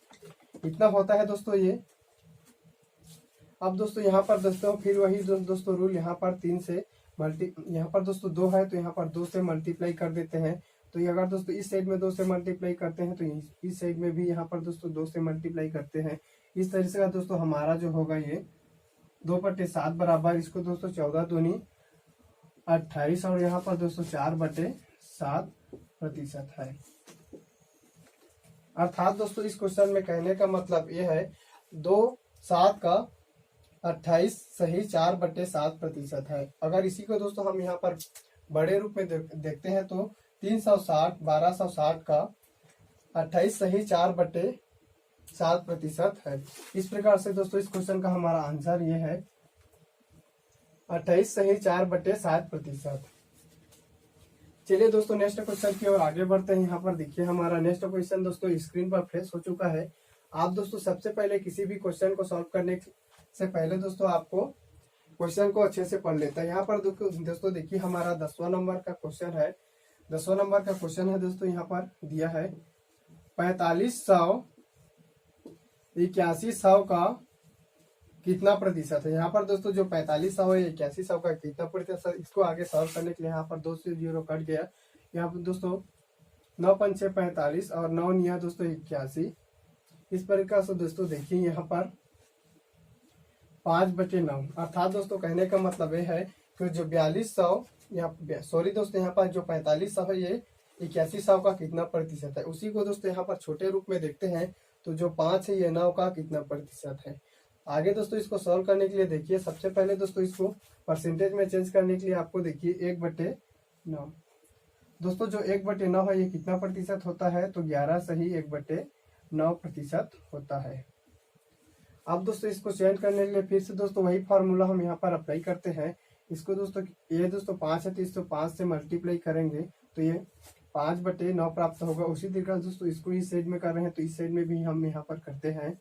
इतना होता है दोस्तों ये। अब दोस्तों यहाँ पर दोस्तों फिर वही दोस्तों रूल यहाँ पर 3 से यहाँ पर दोस्तों 2 है तो यहाँ पर 2 से मल्टीप्लाई कर देते हैं। तो ये अगर दोस्तों इस साइड में 2 से मल्टीप्लाई करते हैं तो इस साइड में भी यहाँ पर दोस्तों 2 से मल्टीप्लाई करते हैं। इस तरीके से दोस्तों हमारा जो होगा ये 2/7 बराबर, इसको दोस्तों 14 दूनी 28 और यहाँ पर दोस्तों 4/7% है। अर्थात दोस्तों इस क्वेश्चन में कहने का मतलब ये है 7 का 28 सही 4/7% है। अगर इसी को दोस्तों हम यहाँ पर बड़े रूप में देखते हैं तो 360 1260 का 28 सही 4/7% है। इस प्रकार से दोस्तों इस क्वेश्चन का हमारा आंसर ये है 28 सही 4/7%। चलिए दोस्तों नेक्स्ट क्वेश्चन की ओर आगे बढ़ते हैं। यहाँ पर देखिए हमारा नेक्स्ट क्वेश्चन दोस्तों स्क्रीन पर फ्लैश हो चुका है। आप दोस्तों सबसे पहले किसी भी क्वेश्चन को सॉल्व करने से पहले दोस्तों आपको क्वेश्चन को अच्छे से पढ़ लेता है। यहाँ पर दोस्तों देखिए हमारा 10वां नंबर का क्वेश्चन है। 10वां नंबर का क्वेश्चन है दोस्तों, यहाँ पर दिया है 4500 8100 का कितना प्रतिशत है। यहाँ पर दोस्तों जो 4500 है 8100 का कितना प्रतिशत, इसको आगे सॉल्व करने के लिए यहाँ पर 2 से 0 कट गया। यहाँ पर दोस्तों 9 पंचे 45 और 9 निया दोस्तों 81। इस प्रकार से दोस्तों देखिए यहाँ पर 5/9 अर्थात दोस्तों कहने का मतलब ये है कि जो 4200 यहाँ सॉरी दोस्तों यहाँ पर जो 4500 है ये 8100 का कितना प्रतिशत है, उसी को दोस्तों यहाँ पर छोटे रूप में देखते हैं। तो जो 5 है ये 9 का कितना प्रतिशत है। आगे दोस्तों इसको सॉल्व करने के लिए देखिए सबसे पहले दोस्तों इसको परसेंटेज में चेंज करने के लिए आपको देखिए 1/9 दोस्तों जो 1/9 है ये कितना प्रतिशत होता है, तो 11 सही 1/9 प्रतिशत होता है। अब दोस्तों इसको चेंज करने के लिए फिर से दोस्तों वही फार्मूला हम यहाँ पर अप्लाई करते हैं। इसको दोस्तों ये दोस्तों 5 है तो इसको 5 से मल्टीप्लाई करेंगे तो ये 5/9 प्राप्त होगा। उसी तरीके से दोस्तों इसको इस साइड में कर रहे हैं तो इस साइड में भी हम यहाँ पर करते हैं।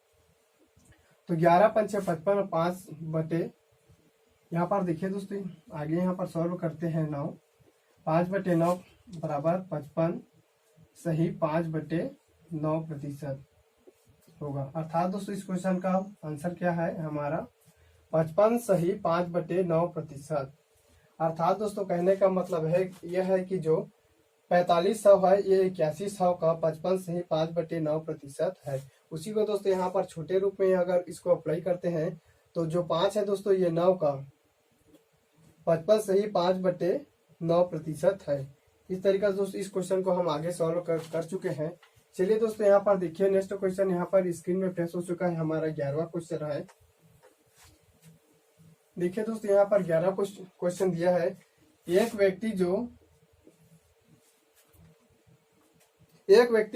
तो 11 5 6 55 और 5 बटे यहाँ पर देखिए दोस्तों आगे यहाँ पर सॉल्व करते हैं 9 5/9 बराबर 55 सही 5/9 प्रतिशत होगा। अर्थात दोस्तों इस क्वेश्चन का आंसर क्या है हमारा 55 सही 5/9 प्रतिशत। अर्थात दोस्तों कहने का मतलब है यह है कि जो 4500 है ये 8100 का 55 सही 5/9 प्रतिशत है। उसी को दोस्तों यहाँ पर छोटे रूप में अगर इसको अप्लाई करते हैं तो जो 5 है दोस्तों ये 9 का 55 सही 5/9 प्रतिशत है। इस तरीके से दोस्तों इस क्वेश्चन को हम आगे सॉल्व कर चुके हैं। चलिए दोस्तों यहाँ पर देखिए नेक्स्ट क्वेश्चन यहाँ पर स्क्रीन में फ्लैश हो चुका है, हमारा 11वां क्वेश्चन है। देखिए दोस्तों यहाँ पर 11 क्वेश्चन दिया है। एक व्यक्ति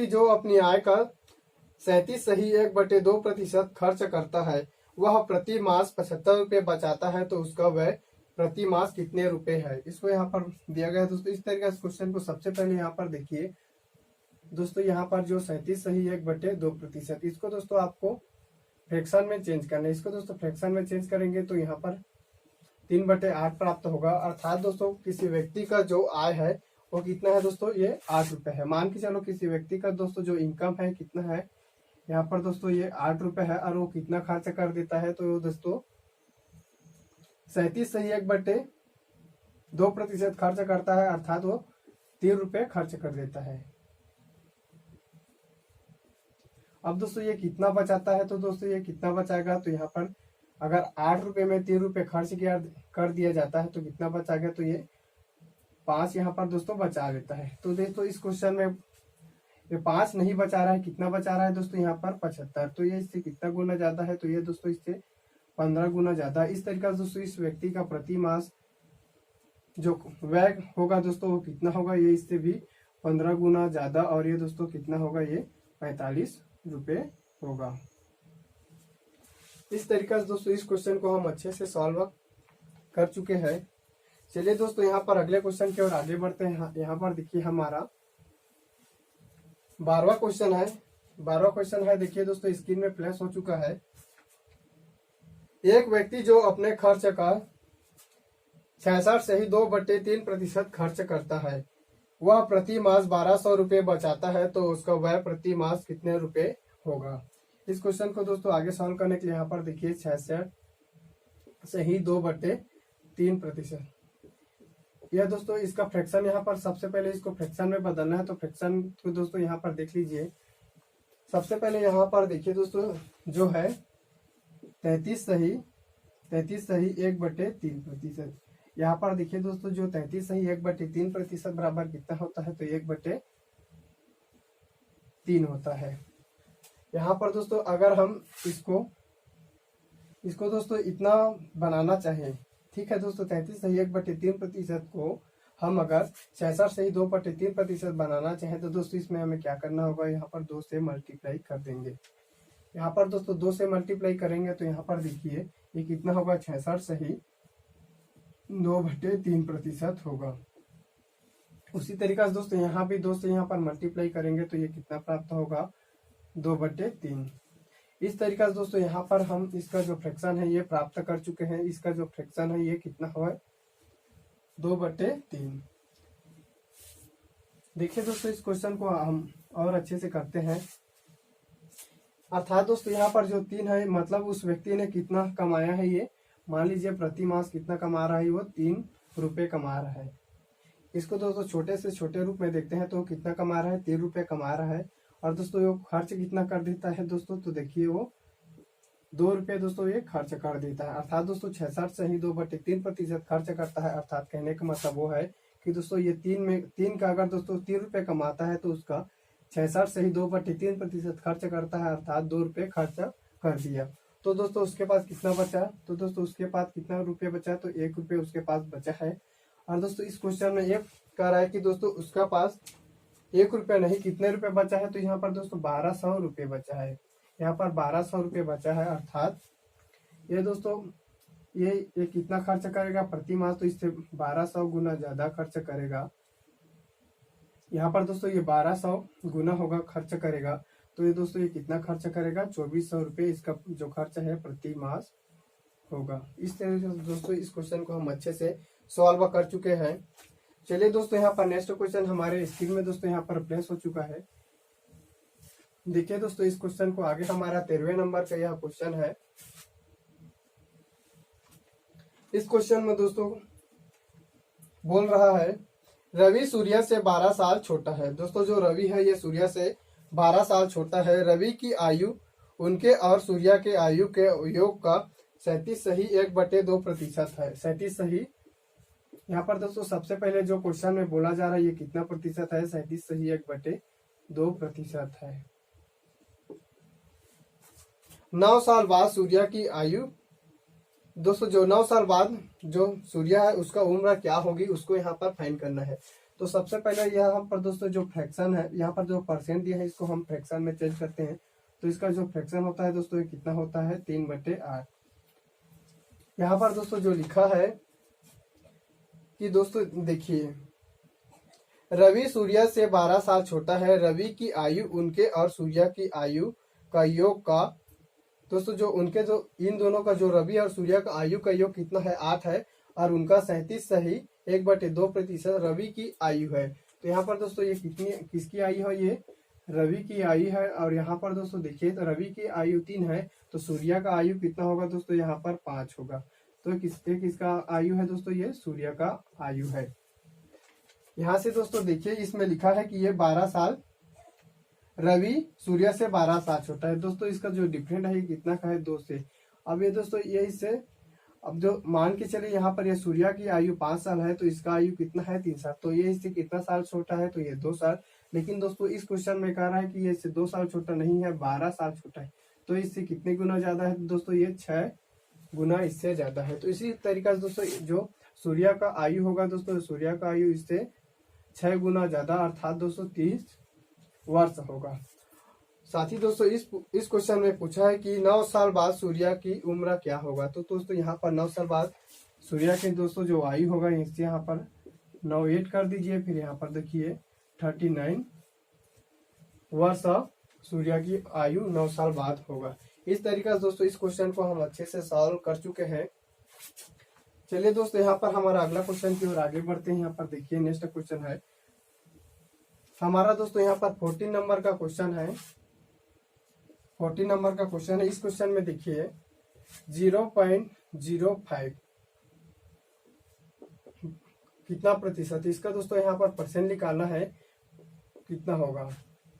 जो अपनी आय का 37 सही 1/2 प्रतिशत खर्च करता है, वह प्रति मास 75 रुपये बचाता है, तो उसका व्यय प्रति मास कितने रुपए है। इसको यहाँ पर दिया गया है दोस्तों। इस तरीके से क्वेश्चन को सबसे पहले यहाँ पर देखिए दोस्तों यहाँ पर जो 37 सही 1/2 प्रतिशत, इसको दोस्तों आपको फ्रैक्शन में चेंज करना है। इसको दोस्तों फ्रैक्शन में चेंज करेंगे तो यहाँ पर 3/8 प्राप्त होगा। अर्थात दोस्तों किसी व्यक्ति का जो आय है वो कितना है दोस्तों, ये 8 रुपए है। मान के चलो किसी व्यक्ति का दोस्तों जो इनकम है कितना है, यहाँ पर दोस्तों ये 8 रुपए है और वो कितना खर्च कर देता है, तो दोस्तों 37 सही 1/2 प्रतिशत खर्च करता है, अर्थात वो 3 रुपए खर्च कर देता है। अब दोस्तों ये कितना बचाता है, तो दोस्तों ये कितना बचाएगा, तो यहाँ पर अगर 8 रुपए में 3 रुपए खर्च कर दिया जाता है तो कितना बचाएगा, तो ये 5 यहाँ पर दोस्तों बचा लेता है। तो दोस्तों इस क्वेश्चन में ये 5 नहीं बचा रहा है, कितना बचा रहा है दोस्तों यहाँ पर 75। तो ये इससे कितना गुना ज्यादा है, तो ये दोस्तों इससे 15 गुना ज्यादा। इस तरीके से दोस्तों इस व्यक्ति का प्रति मास जो व्यय होगा दोस्तों वो कितना होगा, ये इससे भी 15 गुना ज्यादा, और ये दोस्तों कितना होगा, ये 45 रुपए होगा। इस तरीके से दोस्तों इस क्वेश्चन को हम अच्छे से सॉल्व कर चुके हैं। चलिए दोस्तों यहाँ पर अगले क्वेश्चन की ओर आगे बढ़ते हैं। यहाँ पर देखिए हमारा 12वां क्वेश्चन है। 12वां क्वेश्चन है देखिए दोस्तों स्क्रीन में फ्लैश हो चुका है। एक व्यक्ति जो अपने खर्च का 66 सही 2/3 प्रतिशत खर्च करता है, वह प्रति मास 1200 रुपये बचाता है, तो उसका व्यय प्रति मास कितने रुपए होगा। इस क्वेश्चन को दोस्तों आगे सॉल्व करने के लिए यहाँ पर देखिए 66 सही 2/3 प्रतिशत। यह दोस्तों इसका फ्रैक्शन यहाँ पर सबसे पहले इसको फ्रैक्शन में बदलना है। तो फ्रैक्शन को दोस्तों यहाँ पर देख लीजिए। सबसे पहले यहाँ पर देखिए दोस्तों जो है 33 सही 1/3 प्रतिशत। यहाँ पर देखिए दोस्तों जो 33 सही 1/3 प्रतिशत बराबर कितना होता है, तो 1/3 होता है। यहाँ पर दोस्तों अगर हम इसको दोस्तों इतना बनाना चाहें, ठीक है दोस्तों 33 सही 1/3 प्रतिशत को हम अगर 66 सही 2/3 प्रतिशत बनाना चाहें, तो दोस्तों इसमें हमें क्या करना होगा, यहाँ पर 2 से मल्टीप्लाई कर देंगे। यहाँ पर दोस्तों 2 से मल्टीप्लाई करेंगे तो यहाँ पर देखिए ये कितना होगा, 66 सही 2/3 प्रतिशत होगा। उसी तरीके से दोस्तों यहाँ भी 2 से यहाँ पर मल्टीप्लाई करेंगे तो ये कितना प्राप्त होगा, 2/3। इस तरीके से दोस्तों यहाँ पर हम इसका जो फ्रैक्शन है ये प्राप्त कर चुके हैं। इसका जो फ्रैक्शन है ये कितना हुआ, 2/3। देखिए दोस्तों इस क्वेश्चन को हम और अच्छे से करते हैं। अर्थात दोस्तों यहाँ पर जो 3 है मतलब उस व्यक्ति ने कितना कमाया है, ये मान लीजिए प्रति मास कितना कमा रहा है, वो 3 रुपए कमा रहा है। इसको दोस्तों छोटे से छोटे रूप में देखते हैं तो कितना कमा रहा है, 3 रुपए कमा रहा है। और दोस्तों वो खर्च कितना कर देता है दोस्तों, तो देखिए वो 2 रुपये दोस्तों ये खर्च कर देता है। अर्थात दोस्तों 66 से ही 2/3% खर्च करता है। अर्थात कहने का मतलब वो है कि दोस्तों ये 3 का अगर दोस्तों 3 रुपये कमाता है तो उसका 66 से ही 2/3% खर्च करता है, अर्थात 2 रुपये खर्च कर दिया। तो दोस्तों उसके पास कितना बचा, तो दोस्तों उसके पास कितना रुपये बचा, तो 1 रुपये उसके पास बचा है। और दोस्तों इस क्वेश्चन में ये कह रहा है कि दोस्तों उसका पास 1 रुपया नहीं कितने रुपए बचा है, तो यहाँ पर दोस्तों 1200 रुपये बचा है। यहाँ पर 1200 रुपये बचा है, अर्थात ये दोस्तों ये कितना खर्च करेगा प्रति माह, तो इससे 1200 गुना ज्यादा खर्च करेगा। यहाँ पर दोस्तों ये 1200 गुना होगा खर्च करेगा, तो ये दोस्तों ये कितना खर्च करेगा, 2400 रुपये इसका जो खर्च है प्रति मास होगा। इस तरह से दोस्तों इस क्वेश्चन को हम अच्छे से सॉल्व कर चुके हैं। चलिए दोस्तों यहाँ पर नेक्स्ट क्वेश्चन हमारे स्क्रीन में दोस्तों यहाँ पर प्लेस हो चुका है। देखिए दोस्तों इस क्वेश्चन को आगे हमारा 13वें नंबर का यह क्वेश्चन है। इस क्वेश्चन में दोस्तों बोल रहा है रवि सूर्य से 12 साल छोटा है। दोस्तों जो रवि है ये सूर्य से 12 साल छोटा है। रवि की आयु उनके और सूर्य के आयु के योग का 37 सही 1/2% है। 37 सही, यहाँ पर दोस्तों सबसे पहले जो क्वेश्चन में बोला जा रहा है ये कितना प्रतिशत है, 37 सही 1/2% है। 9 साल बाद सूर्य की आयु, दोस्तों जो 9 साल बाद जो सूर्य है उसका उम्र क्या होगी उसको यहाँ पर फाइंड करना है। तो सबसे पहले यहाँ पर दोस्तों जो फ्रैक्शन है, यहाँ पर जो परसेंट दिया है इसको हम फ्रैक्शन में चेंज करते हैं। तो इसका जो फ्रैक्शन होता है दोस्तों ये कितना होता है, 3/8। यहाँ पर दोस्तों जो लिखा है कि दोस्तों देखिए रवि सूर्य से 12 साल छोटा है। रवि की आयु उनके और सूर्य की आयु का योग का, दोस्तों जो उनके जो इन दोनों का जो रवि और सूर्य का आयु का योग कितना है, 8 है, और उनका 37 सही 1/2% रवि की आयु है। तो यहाँ पर दोस्तों ये कितनी किसकी आयु है, ये रवि की आयु है। और यहाँ पर दोस्तों देखिए तो रवि की आयु 3 है, तो सूर्य का आयु कितना होगा दोस्तों, यहाँ पर 5 होगा। तो किसका आयु है दोस्तों, ये सूर्य का आयु है। यहाँ से दोस्तों देखिए इसमें लिखा है कि ये 12 साल, रवि सूर्य से 12 साल छोटा है। दोस्तों इसका जो डिफरेंट है ये कितना का है, 2 से। अब ये दोस्तों ये इससे अब जो मान के चले यहाँ पर ये सूर्य की आयु 5 साल है, तो इसका आयु कितना है, 3 साल। तो ये इससे कितना साल छोटा है, तो ये 2 साल। लेकिन दोस्तों इस क्वेश्चन में कह रहा है कि ये इससे 2 साल छोटा नहीं है, 12 साल छोटा है। तो इससे कितने गुना ज्यादा है दोस्तों, ये 6 गुना इससे ज्यादा है। तो इसी तरीका से दोस्तों जो सूर्य का आयु होगा दोस्तों, सूर्य का आयु इससे 6 गुना ज्यादा अर्थात 230 वर्ष होगा। साथ ही दोस्तों इस क्वेश्चन में पूछा है कि 9 साल बाद सूर्य की उम्र क्या होगा। तो दोस्तों यहाँ पर 9 साल बाद सूर्य के दोस्तों जो आयु होगा इससे यहाँ पर 9 ऐड कर दीजिए, फिर यहाँ पर देखिए 39 वर्ष सूर्य की आयु 9 साल बाद होगा। इस तरीके से दोस्तों इस क्वेश्चन को हम अच्छे से सॉल्व कर चुके हैं। चलिए दोस्तों यहाँ पर हमारा अगला क्वेश्चन की ओर आगे बढ़ते हैं। यहाँ पर देखिए नेक्स्ट क्वेश्चन है हमारा दोस्तों यहाँ पर 14 नंबर का क्वेश्चन है। 14 नंबर का क्वेश्चन है। इस क्वेश्चन में देखिए 0.05 कितना प्रतिशत, इसका दोस्तों यहाँ पर परसेंट निकालना है कितना होगा।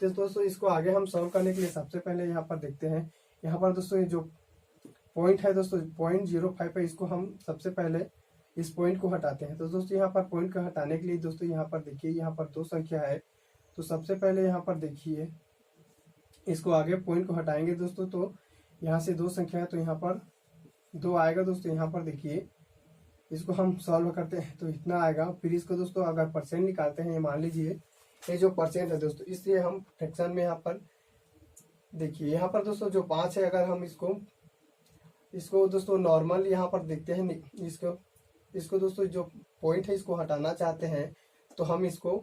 तो दोस्तों इसको आगे हम सॉल्व करने के लिए सबसे पहले यहाँ पर देखते हैं। यहाँ पर दोस्तों ये जो पॉइंट है दोस्तों 0.05 है, इसको हम सबसे पहले इस पॉइंट को हटाते हैं। तो दोस्तों यहाँ पर पॉइंट को हटाने के लिए दोस्तों यहाँ पर देखिए यहाँ पर 2 संख्या है। तो सबसे पहले यहाँ पर देखिए इसको आगे पॉइंट को हटाएंगे दोस्तों, तो यहाँ से 2 संख्या है, तो यहाँ पर 2 आएगा दोस्तों। यहाँ पर देखिए इसको हम सॉल्व करते हैं तो इतना आएगा। फिर इसको दोस्तों अगर परसेंट निकालते हैं, ये मान लीजिए ये जो परसेंट है दोस्तों, इसलिए हम फ्रैक्शन में यहाँ पर देखिए यहाँ पर दोस्तों जो 5 है, अगर हम इसको दोस्तों नॉर्मल यहाँ पर देखते हैं, इसको दोस्तों जो पॉइंट है इसको हटाना चाहते हैं, तो हम इसको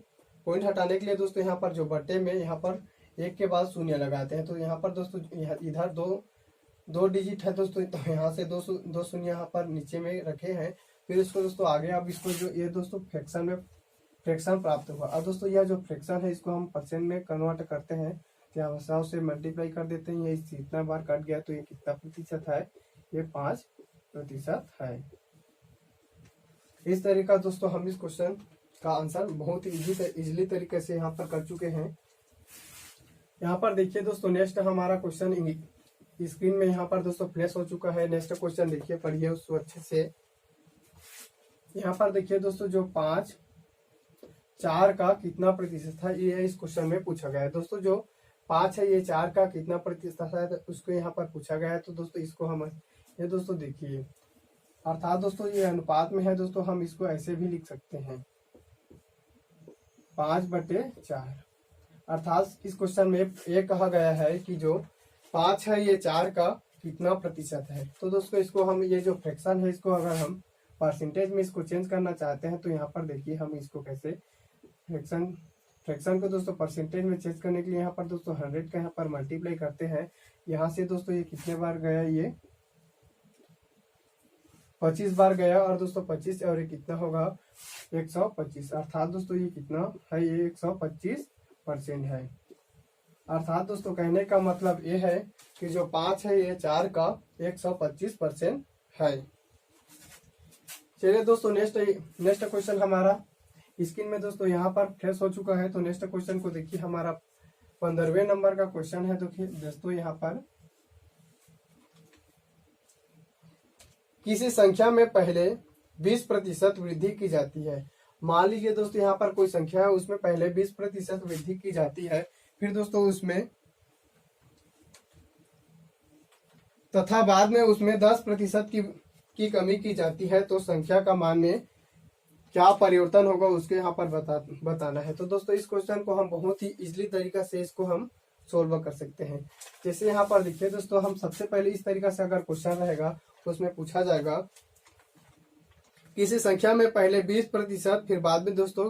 पॉइंट हटाने के लिए दोस्तों यहाँ पर जो बटे में यहाँ पर 1 के बाद 0 लगाते हैं। तो यहाँ पर दोस्तों इधर दो डिजिट है दोस्तों, तो यहाँ से 2 शून्य यहाँ पर नीचे में रखे हैं। फिर इसको दोस्तों आगे अब इसको जो ये दोस्तों फ्रैक्शन में फ्रैक्शन प्राप्त हुआ। अब दोस्तों यह जो फ्रैक्शन है इसको हम परसेंट में कन्वर्ट करते हैं, तो यहाँ 100 से मल्टीप्लाई कर देते हैं। ये इतना बार कट गया तो ये कितना प्रतिशत है, ये 5% है। इस तरीका दोस्तों हम इस क्वेश्चन का आंसर बहुत ही इजीली तरीके से यहाँ पर कर चुके हैं। यहाँ पर देखिए दोस्तों, नेक्स्ट हमारा क्वेश्चन स्क्रीन में यहाँ पर दोस्तों फ्लैश हो चुका है। नेक्स्ट क्वेश्चन देखिए, पढ़िए उसको अच्छे से। यहाँ पर देखिए दोस्तों, जो 5 4 का कितना प्रतिशत था, ये इस क्वेश्चन में पूछा गया है। दोस्तों जो 5 है, ये 4 का कितना प्रतिशत है, तो उसको यहाँ पर पूछा गया है। तो दोस्तों इसको हम ये दोस्तों देखिए, अर्थात दोस्तों ये अनुपात में है। दोस्तों हम इसको ऐसे भी लिख सकते हैं, 5/4। अर्थात इस क्वेश्चन में ये कहा गया है कि जो 5 है, ये 4 का कितना प्रतिशत है। तो दोस्तों इसको हम, ये जो फ्रैक्शन है, इसको अगर हम परसेंटेज में इसको चेंज करना चाहते हैं, तो यहाँ पर देखिए हम इसको कैसे फ्रैक्शन को दोस्तों परसेंटेज में चेंज करने के लिए यहाँ पर दोस्तों 100 का यहाँ पर मल्टीप्लाई करते हैं। यहाँ से दोस्तों ये कितने बार गया, ये 25 बार गया, और दोस्तों 25 और ये कितना होगा, 125। अर्थात दोस्तों ये कितना है, ये 125% है। अर्थात दोस्तों कहने का मतलब ये है कि जो 5 है, ये 4 का 125% है। चलिए दोस्तों, नेक्स्ट क्वेश्चन हमारा स्क्रीन में दोस्तों यहाँ पर फ्लैश हो चुका है। तो नेक्स्ट क्वेश्चन को देखिए, हमारा 15वें नंबर का क्वेश्चन है। देखिए दोस्तों, यहाँ पर किसी संख्या में पहले 20% वृद्धि की जाती है। मान लीजिए दोस्तों, यहाँ पर कोई संख्या है, उसमें पहले 20% वृद्धि की जाती है, फिर दोस्तों उसमें तथा बाद में उसमें 10% की कमी की जाती है। तो संख्या का मान में क्या परिवर्तन होगा, उसके यहाँ पर बताना है। तो दोस्तों इस क्वेश्चन को हम बहुत ही इजीली तरीका से इसको हम सोल्व कर सकते हैं। जैसे यहाँ पर देखिए दोस्तों, हम सबसे पहले इस तरीका से अगर क्वेश्चन रहेगा, तो उसमें पूछा जाएगा किसी संख्या में पहले 20%, फिर बाद में दोस्तों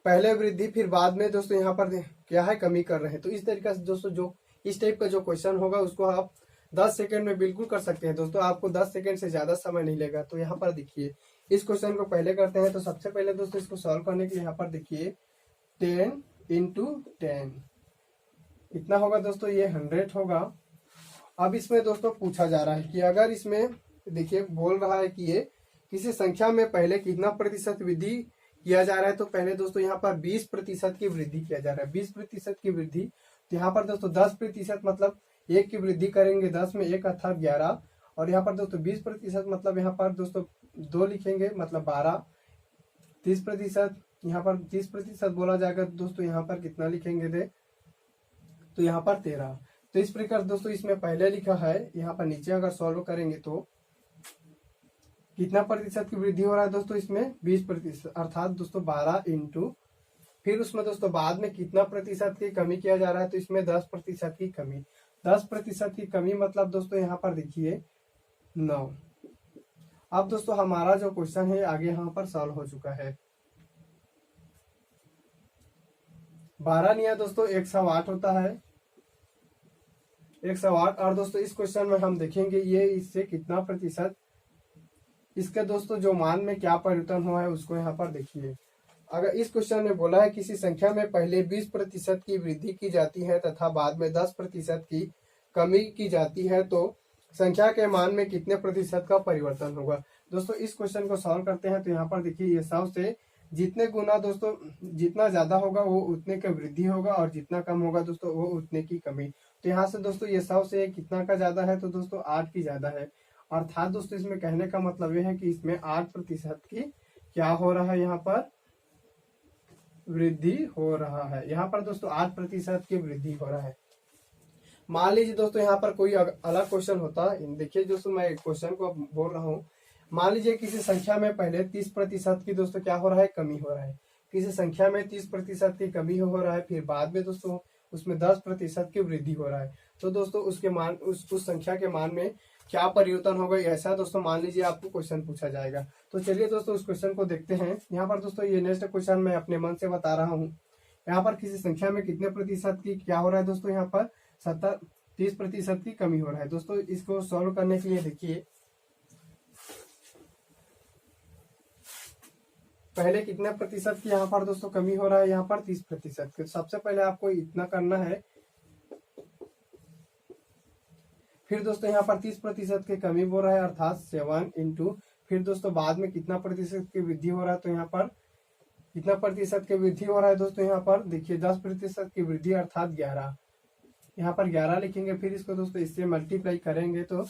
पहले वृद्धि, फिर बाद में दोस्तों यहाँ पर क्या है, कमी कर रहे हैं। तो इस तरीका से दोस्तों जो इस टाइप का जो क्वेश्चन होगा, उसको आप 10 सेकंड में बिल्कुल कर सकते हैं। दोस्तों आपको 10 सेकंड से ज्यादा समय नहीं लेगा। तो यहाँ पर देखिए, इस क्वेश्चन को पहले करते हैं। तो सबसे पहले दोस्तों इसको सॉल्व करने के लिए यहाँ पर देखिए 10 × 10 कितना होगा दोस्तों, ये 100 होगा। अब इसमें दोस्तों पूछा जा रहा है कि अगर इसमें देखिए बोल रहा है कि ये किसी संख्या में पहले कितना प्रतिशत वृद्धि किया जा रहा है। तो पहले दोस्तों यहाँ पर 20% की वृद्धि किया जा रहा है, 20% की वृद्धि। तो यहाँ पर दोस्तों 10% मतलब 1 की वृद्धि करेंगे, 10 में 1 अर्थात 11, और यहाँ पर दोस्तों 20% मतलब यहाँ पर दोस्तों 2 लिखेंगे, मतलब 12। 30%, यहाँ पर 30% बोला जाएगा, दोस्तों यहाँ पर कितना लिखेंगे दे, तो यहाँ पर 13। तो इस प्रकार दोस्तों इसमें पहले लिखा है, यहाँ पर नीचे अगर सॉल्व करेंगे तो कितना प्रतिशत की वृद्धि हो रहा है दोस्तों, इसमें 20%, अर्थात दोस्तों 12 × फिर उसमें दोस्तों बाद में कितना प्रतिशत की कमी किया जा रहा है, तो इसमें 10% की कमी। 10% की कमी मतलब दोस्तों यहाँ पर देखिए 9। अब दोस्तों हमारा जो क्वेश्चन है आगे यहाँ पर सॉल्व हो चुका है। 12 निया दोस्तों 108 होता है, 108। और दोस्तों इस क्वेश्चन में हम देखेंगे ये इससे कितना प्रतिशत, इसके दोस्तों जो मान में क्या परिवर्तन हुआ है, उसको यहाँ पर देखिए। अगर इस क्वेश्चन में बोला है किसी संख्या में पहले 20% की वृद्धि की जाती है तथा बाद में 10% की कमी की जाती है, तो संख्या के मान में कितने प्रतिशत का परिवर्तन होगा। दोस्तों इस क्वेश्चन को सॉल्व करते हैं। तो यहाँ पर देखिए, ये 100 से जितने गुना दोस्तों जितना ज्यादा होगा वो उतने का वृद्धि होगा, और जितना कम होगा दोस्तों वो उतने की कमी। तो यहाँ से दोस्तों ये 100 से कितना का ज्यादा है, तो दोस्तों 8 की ज्यादा है। अर्थात दोस्तों इसमें कहने का मतलब ये है कि इसमें 8% की क्या हो रहा है, यहाँ पर वृद्धि हो रहा है। यहाँ पर दोस्तों 8% की वृद्धि हो रहा है। मान लीजिए दोस्तों यहाँ पर कोई अलग क्वेश्चन होता, देखिए दोस्तों मैं क्वेश्चन को बोल रहा हूँ। मान लीजिए किसी संख्या में पहले 30% की दोस्तों क्या हो रहा है, कमी हो रहा है। किसी संख्या में 30% की कमी हो रहा है, फिर बाद में दोस्तों उसमें 10% की वृद्धि हो रहा है। तो दोस्तों उसके मान उस संख्या के मान में क्या परिवर्तन होगा, ऐसा दोस्तों मान लीजिए आपको क्वेश्चन पूछा जाएगा। तो चलिए दोस्तों उस क्वेश्चन को देखते हैं। यहाँ पर दोस्तों ये नेक्स्ट क्वेश्चन मैं अपने मन से बता रहा हूँ। यहाँ पर किसी संख्या में कितने प्रतिशत की क्या हो रहा है दोस्तों, यहाँ पर 30% की कमी हो रहा है। दोस्तों इसको सॉल्व करने के लिए देखिए पहले कितने प्रतिशत की यहाँ पर दोस्तों कमी हो रहा है, यहाँ पर 30%। सबसे पहले आपको इतना करना है, फिर दोस्तों यहाँ पर 30% की कमी हो रहा है, अर्थात 7 × फिर दोस्तों बाद में कितना प्रतिशत की वृद्धि हो रहा है, तो यहाँ पर कितना प्रतिशत की वृद्धि हो रहा है दोस्तों, यहाँ पर देखिए 10% की वृद्धि अर्थात 11। यहाँ पर 11 लिखेंगे, फिर इसको दोस्तों इससे मल्टीप्लाई करेंगे तो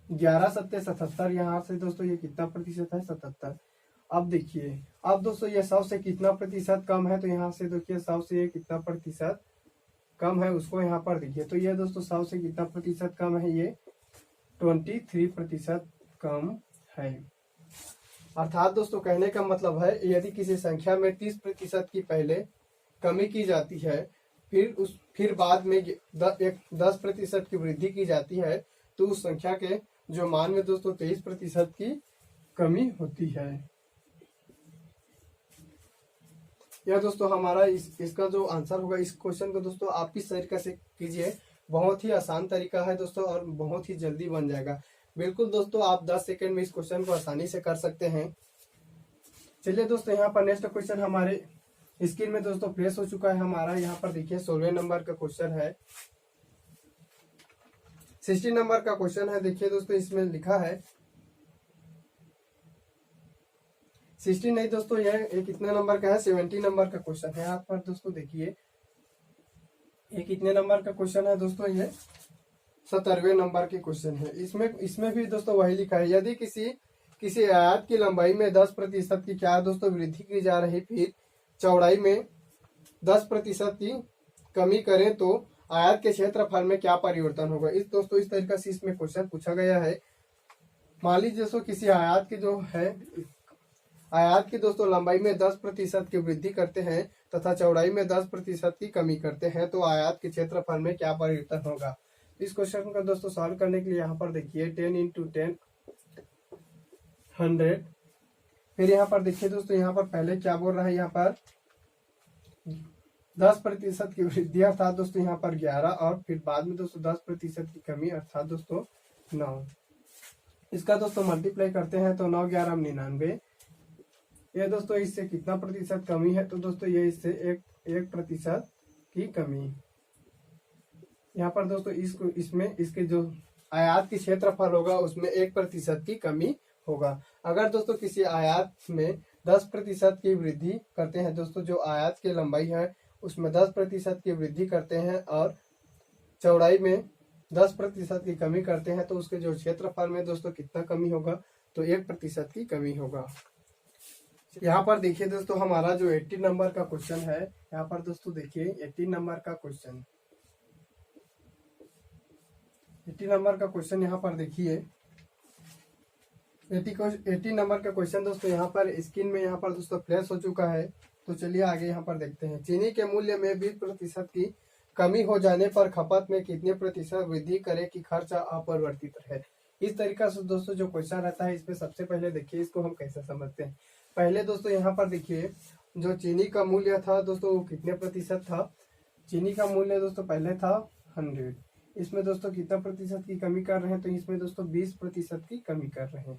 11 सत्ते 77। यहाँ से दोस्तों ये कितना प्रतिशत है, 77। अब देखिए, अब दोस्तों ये 100 से कितना प्रतिशत कम है, तो यहाँ से देखिए 100 से ये कितना प्रतिशत कम है उसको यहाँ पर देखिए। तो ये दोस्तों 100 से कितना प्रतिशत कम है, ये 23% कम है। अर्थात दोस्तों कहने का मतलब है, यदि किसी संख्या में 30% की पहले कमी की जाती है, फिर बाद में 10% की वृद्धि की जाती है, तो उस संख्या के जो मान में दोस्तों 23% की कमी होती है। यह दोस्तों हमारा इसका जो आंसर होगा, इस क्वेश्चन को दोस्तों आप किस तरीके से कीजिए, बहुत ही आसान तरीका है दोस्तों और बहुत ही जल्दी बन जाएगा। बिल्कुल दोस्तों, आप 10 सेकंड में इस क्वेश्चन को आसानी से कर सकते हैं। चलिए दोस्तों, यहाँ पर नेक्स्ट क्वेश्चन हमारे स्क्रीन में दोस्तों प्लेस हो चुका है हमारा। यहाँ पर देखिए 16 नंबर का क्वेश्चन है, 60 नंबर का क्वेश्चन है। देखिए दोस्तों, इसमें लिखा है 60 नहीं दोस्तों, ये कितने नंबर का है, 70 नंबर का क्वेश्चन है। यहाँ पर दोस्तों देखिए ये कितने नंबर का क्वेश्चन है दोस्तों, ये 70वें नंबर के क्वेश्चन है। इसमें भी दोस्तों वही लिखा है, यदि किसी आयत की लंबाई में 10% की क्या दोस्तों वृद्धि की जा रही, फिर चौड़ाई में 10% की कमी करें तो आयत के क्षेत्रफल में क्या परिवर्तन होगा। दोस्तों इस तरीके से इसमें क्वेश्चन पूछा गया है। मान लीजिए दोस्तों किसी आयत की जो है, आयत की दोस्तों लंबाई में 10% की वृद्धि करते हैं तथा चौड़ाई में 10% की कमी करते हैं, तो आयत के क्षेत्रफल में क्या परिवर्तन होगा। इस क्वेश्चन का दोस्तों सॉल्व करने के लिए यहाँ पर देखिए 10 × 10 100। फिर यहाँ पर देखिए दोस्तों, यहाँ पर पहले क्या बोल रहा है, यहाँ पर 10% की वृद्धि अर्थात दोस्तों यहाँ पर 11, और फिर बाद में दोस्तों 10% की कमी अर्थात दोस्तों 9। इसका दोस्तों मल्टीप्लाई करते हैं तो 9 11 99। ये दोस्तों इससे कितना प्रतिशत कमी है, तो दोस्तों ये इससे 1% की कमी। यहाँ पर दोस्तों इसके जो आयत की क्षेत्रफल होगा उसमें 1% की कमी होगा। अगर दोस्तों किसी आयत में 10% की वृद्धि करते हैं दोस्तों, जो आयत की लंबाई है उसमें 10% की वृद्धि करते हैं और चौड़ाई में 10% की कमी करते हैं, तो उसके जो क्षेत्रफल में दोस्तों कितना कमी होगा, तो 1% की कमी होगा। यहाँ पर देखिए दोस्तों हमारा जो 80 नंबर का क्वेश्चन है, यहाँ पर दोस्तों देखिए 80 नंबर का क्वेश्चन, 80 नंबर का क्वेश्चन यहाँ पर देखिए 80 नंबर का क्वेश्चन दोस्तों यहाँ पर स्क्रीन में यहाँ पर दोस्तों प्लेस हो चुका है। तो चलिए आगे यहाँ पर देखते हैं। चीनी के मूल्य में 20% की कमी हो जाने पर खपत में कितने प्रतिशत वृद्धि करे कि खर्चा अपरिवर्तित रहे। इस तरीका से दोस्तों जो क्वेश्चन रहता है, इसमें सबसे पहले देखिए इसको हम कैसे समझते हैं। पहले दोस्तों यहाँ पर देखिए जो चीनी का मूल्य था दोस्तों वो कितने प्रतिशत था। चीनी का मूल्य दोस्तों पहले था 100, इसमें दोस्तों कितना प्रतिशत की कमी कर रहे हैं, तो इसमें दोस्तों 20% की कमी कर रहे हैं।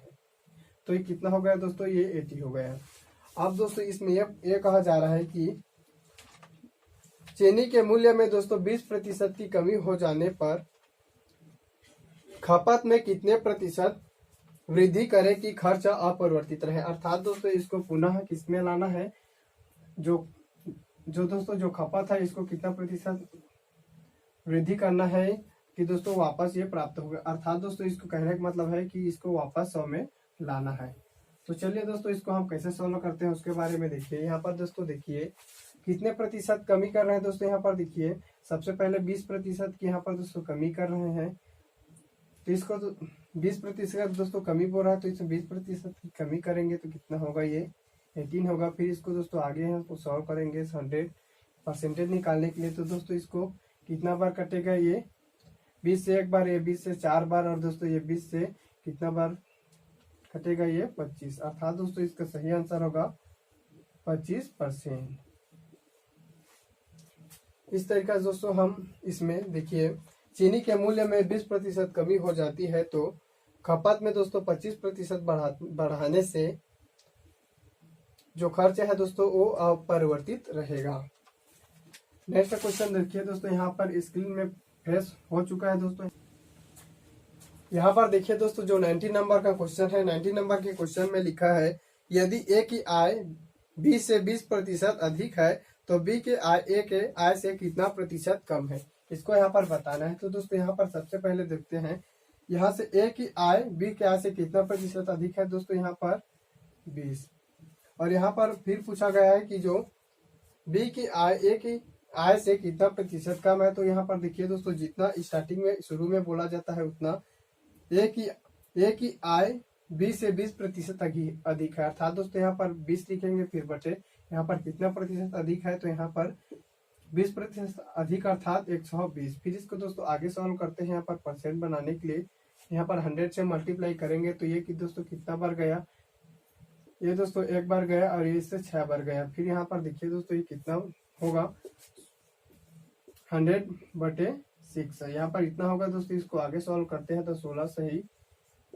तो ये कितना हो गया दोस्तों, ये 80 हो गया। अब दोस्तों इसमें ये कहा जा रहा है कि चीनी के मूल्य में दोस्तों 20% की कमी हो जाने पर खपत में कितने प्रतिशत वृद्धि करे कि खर्च अपरिवर्तित रहे। अर्थात दोस्तों इसको पुनः किसमें लाना है, जो दोस्तों जो खपत है इसको कितना प्रतिशत वृद्धि करना है कि दोस्तों वापस ये प्राप्त होगा। अर्थात दोस्तों इसको कहने का मतलब है कि इसको वापस 100 में लाना है। तो चलिए दोस्तों इसको हम कैसे सॉल्व करते हैं उसके बारे में देखिए। यहाँ पर दोस्तों देखिए कितने प्रतिशत कमी कर रहे हैं दोस्तों, यहाँ पर देखिए सबसे पहले 20% की यहाँ पर दोस्तों कमी कर रहे हैं। तो इसको तो 20% दोस्तों कमी बोल रहा है, तो इसमें 20% की कमी करेंगे तो कितना होगा, ये 18 होगा। फिर इसको दोस्तों आगे हम सॉल्व करेंगे 100% निकालने के लिए। तो दोस्तों इसको कितना बार कटेगा, ये 20 से एक बार, ये 20 से 4 बार, और दोस्तों ये 20 से कितना बार कटेगा, ये 25। अर्थात दोस्तों इसका सही आंसर होगा 25%। इस तरीके से दोस्तों हम इसमें देखिए चीनी के मूल्य में 20% कमी हो जाती है तो खपत में दोस्तों 25% बढ़ाने से जो खर्च है दोस्तों वो अपरिवर्तित रहेगा। नेक्स्ट क्वेश्चन देखिए दोस्तों, यहाँ पर स्क्रीन में फ्लैश हो चुका है दोस्तों। यहाँ पर देखिए दोस्तों जो 90 नंबर का क्वेश्चन है, 90 नंबर के क्वेश्चन में लिखा है यदि ए की आय बी से 20% अधिक है तो बी के आय ए के आय से कितना प्रतिशत कम है, इसको यहाँ पर बताना है। तो दोस्तों यहाँ पर सबसे पहले देखते हैं, यहाँ से ए की आय बी के आय से कितना प्रतिशत अधिक है दोस्तों, यहाँ पर 20। और यहाँ पर फिर पूछा गया है कि जो बी की आय ए की आय से कितना प्रतिशत कम है। तो यहाँ पर देखिए दोस्तों, जितना स्टार्टिंग में शुरू में बोला जाता है उतना ए की आय बी से 20% अधिक है, अर्थात दोस्तों यहाँ पर 20 लिखेंगे, फिर बचे यहाँ पर कितना प्रतिशत अधिक है, तो यहाँ पर 20% अधिक अर्थात 120। फिर इसको दोस्तों आगे सॉल्व करते हैं, यहाँ पर परसेंट बनाने के लिए यहाँ पर 100 से मल्टीप्लाई करेंगे तो ये कि दोस्तों कितना बार गया, ये दोस्तों एक बार गया और ये इससे 6 बार गया। फिर यहाँ पर देखिए दोस्तों ये कितना होगा, 100/6 यहाँ पर इतना होगा दोस्तों। इसको आगे सॉल्व करते हैं तो 16 सही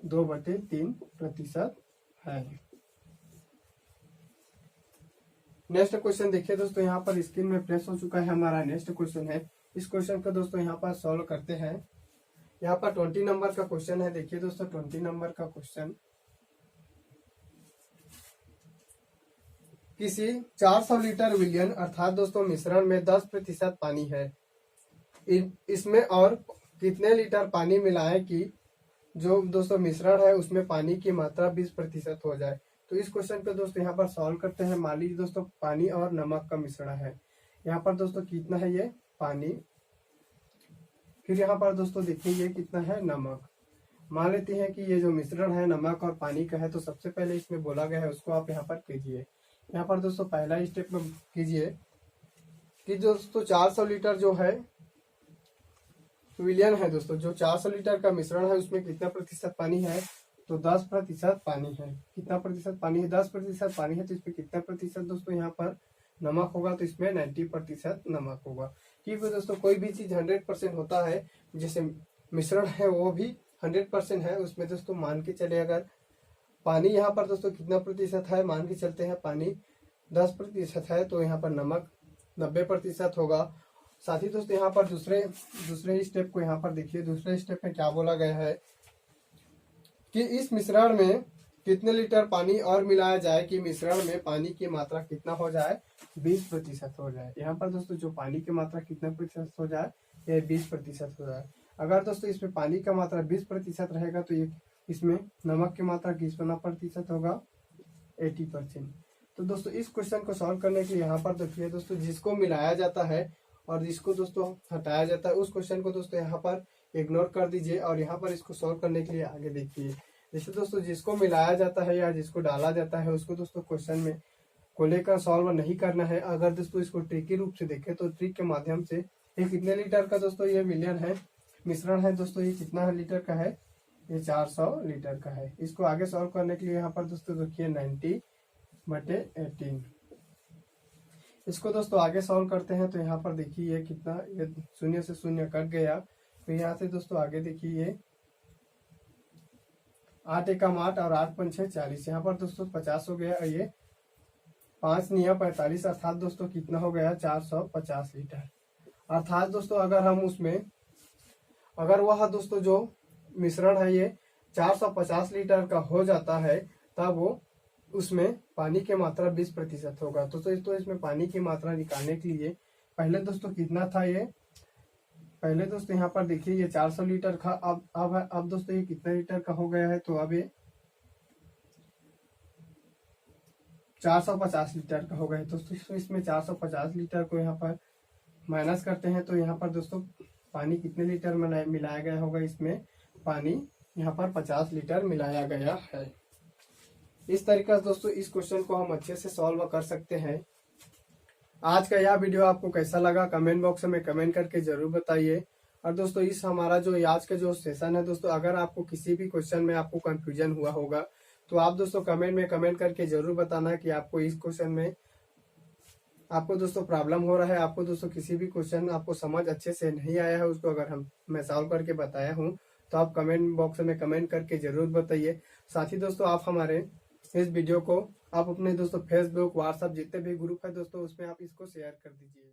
2/3% है। नेक्स्ट क्वेश्चन देखिए दोस्तों, यहाँ पर स्क्रीन में प्लेस हो चुका है हमारा नेक्स्ट क्वेश्चन है। इस क्वेश्चन को दोस्तों यहाँ पर सॉल्व करते हैं। यहाँ पर 20 नंबर का क्वेश्चन है। देखिए दोस्तों 20 नंबर का क्वेश्चन, किसी 400 लीटर विलयन अर्थात दोस्तों मिश्रण में 10% पानी है, इसमें और कितने लीटर पानी मिलाएं कि जो दोस्तों मिश्रण है उसमें पानी की मात्रा 20% हो जाए। तो इस क्वेश्चन पे दोस्तों यहाँ पर सॉल्व करते हैं। मान लीजिए दोस्तों पानी और नमक का मिश्रण है, यहाँ पर दोस्तों कितना है ये पानी, फिर यहाँ पर दोस्तों देखिए ये कितना है नमक। मान लेते हैं कि ये जो मिश्रण है नमक और पानी का है, तो सबसे पहले इसमें बोला गया है उसको आप यहाँ पर कीजिए। यहाँ पर दोस्तों पहला स्टेप में कीजिए कि दोस्तों 400 लीटर जो है विलियन है दोस्तों, जो 400 लीटर का मिश्रण है उसमें कितना प्रतिशत पानी है, तो 10% पानी है। कितना प्रतिशत पानी है, 10% पानी है, तो इसमें कितना प्रतिशत दोस्तों यहाँ पर नमक होगा, तो इसमें 90% नमक होगा। क्योंकि दोस्तों कोई भी चीज 100% होता है, जैसे मिश्रण है वो भी 100% है, उसमें दोस्तों मान के चले अगर पानी यहाँ पर दोस्तों कितना प्रतिशत है, मान के चलते हैं पानी 10% है, तो यहाँ पर नमक 90% होगा। साथ ही दोस्तों यहाँ पर दूसरे स्टेप को यहाँ पर देखिए, दूसरे स्टेप में क्या बोला गया है कि इस मिश्रण में कितने लीटर पानी और मिलाया जाए कि मिश्रण में पानी की मात्रा कितना हो जाए, 20% हो जाए। यहाँ पर दोस्तों जो पानी की मात्रा कितना प्रतिशत हो जाए, ये 20% हो जाए। अगर दोस्तों इसमें पानी का मात्रा 20% रहेगा तो ये इसमें नमक की मात्रा कितना प्रतिशत होगा, 80%। तो दोस्तों इस क्वेश्चन को सॉल्व करने के लिए यहाँ पर देखिए दोस्तों, जिसको मिलाया जाता है और जिसको दोस्तों हटाया जाता है उस क्वेश्चन को दोस्तों यहाँ पर इग्नोर कर दीजिए और यहाँ पर इसको सॉल्व करने के लिए आगे देखिए। जैसे दोस्तों जिसको मिलाया जाता है या जिसको डाला जाता है उसको दोस्तों क्वेश्चन में को लेकर सॉल्व नहीं करना है। अगर दोस्तों इसको ट्रिकी रूप से देखें तो ट्रिक के माध्यम से ये कितने लीटर का दोस्तों ये मिलियन है मिश्रण है दोस्तों, ये कितना लीटर का है, ये 400 लीटर का है। इसको आगे सॉल्व करने के लिए यहाँ पर दोस्तों देखिए 90/18। इसको दोस्तों आगे सॉल्व करते हैं तो यहाँ पर देखिए ये कितना, ये 0 से 0 कट गया। तो यहाँ से दोस्तों आगे देखिए ये 8 एकम 8 और 8 पंचे 40, यहाँ पर दोस्तों 50 हो गया और ये 5 निया 45, अर्थात दोस्तों कितना हो गया 450 लीटर। अर्थात दोस्तों अगर हम उसमें अगर वह दोस्तों जो मिश्रण है ये 450 लीटर का हो जाता है तब वो उसमें पानी की मात्रा 20% होगा। तो इसमें पानी की मात्रा निकालने के लिए पहले दोस्तों कितना था, ये पहले दोस्तों यहाँ पर देखिए ये 400 लीटर का, अब दोस्तों ये कितना लीटर का हो गया है, तो अब ये 450 लीटर का हो गया है। दोस्तों इसमें 450 लीटर को यहाँ पर माइनस करते हैं तो यहाँ पर दोस्तों पानी कितने लीटर में मिलाया गया होगा, इसमें पानी यहाँ पर 50 लीटर मिलाया गया है। इस तरीके से दोस्तों इस क्वेश्चन को हम अच्छे से सॉल्व कर सकते हैं। आज का यह वीडियो आपको कैसा लगा कमेंट बॉक्स में कमेंट करके जरूर बताइए। और दोस्तों इस हमारा जो आज का जो सेशन है दोस्तों, अगर आपको किसी भी क्वेश्चन में आपको कंफ्यूजन हुआ होगा तो आप दोस्तों कमेंट में कमेंट करके जरूर बताना कि आपको इस क्वेश्चन में आपको दोस्तों प्रॉब्लम हो रहा है, आपको दोस्तों किसी भी क्वेश्चन आपको समझ अच्छे से नहीं आया है, उसको अगर मैं सॉल्व करके बताया हूँ तो आप कमेंट बॉक्स में कमेंट करके जरूर बताइए। साथ ही दोस्तों आप हमारे इस वीडियो को आप अपने दोस्तों फेसबुक व्हाट्सएप जितने भी ग्रुप है दोस्तों उसमें आप इसको शेयर कर दीजिए।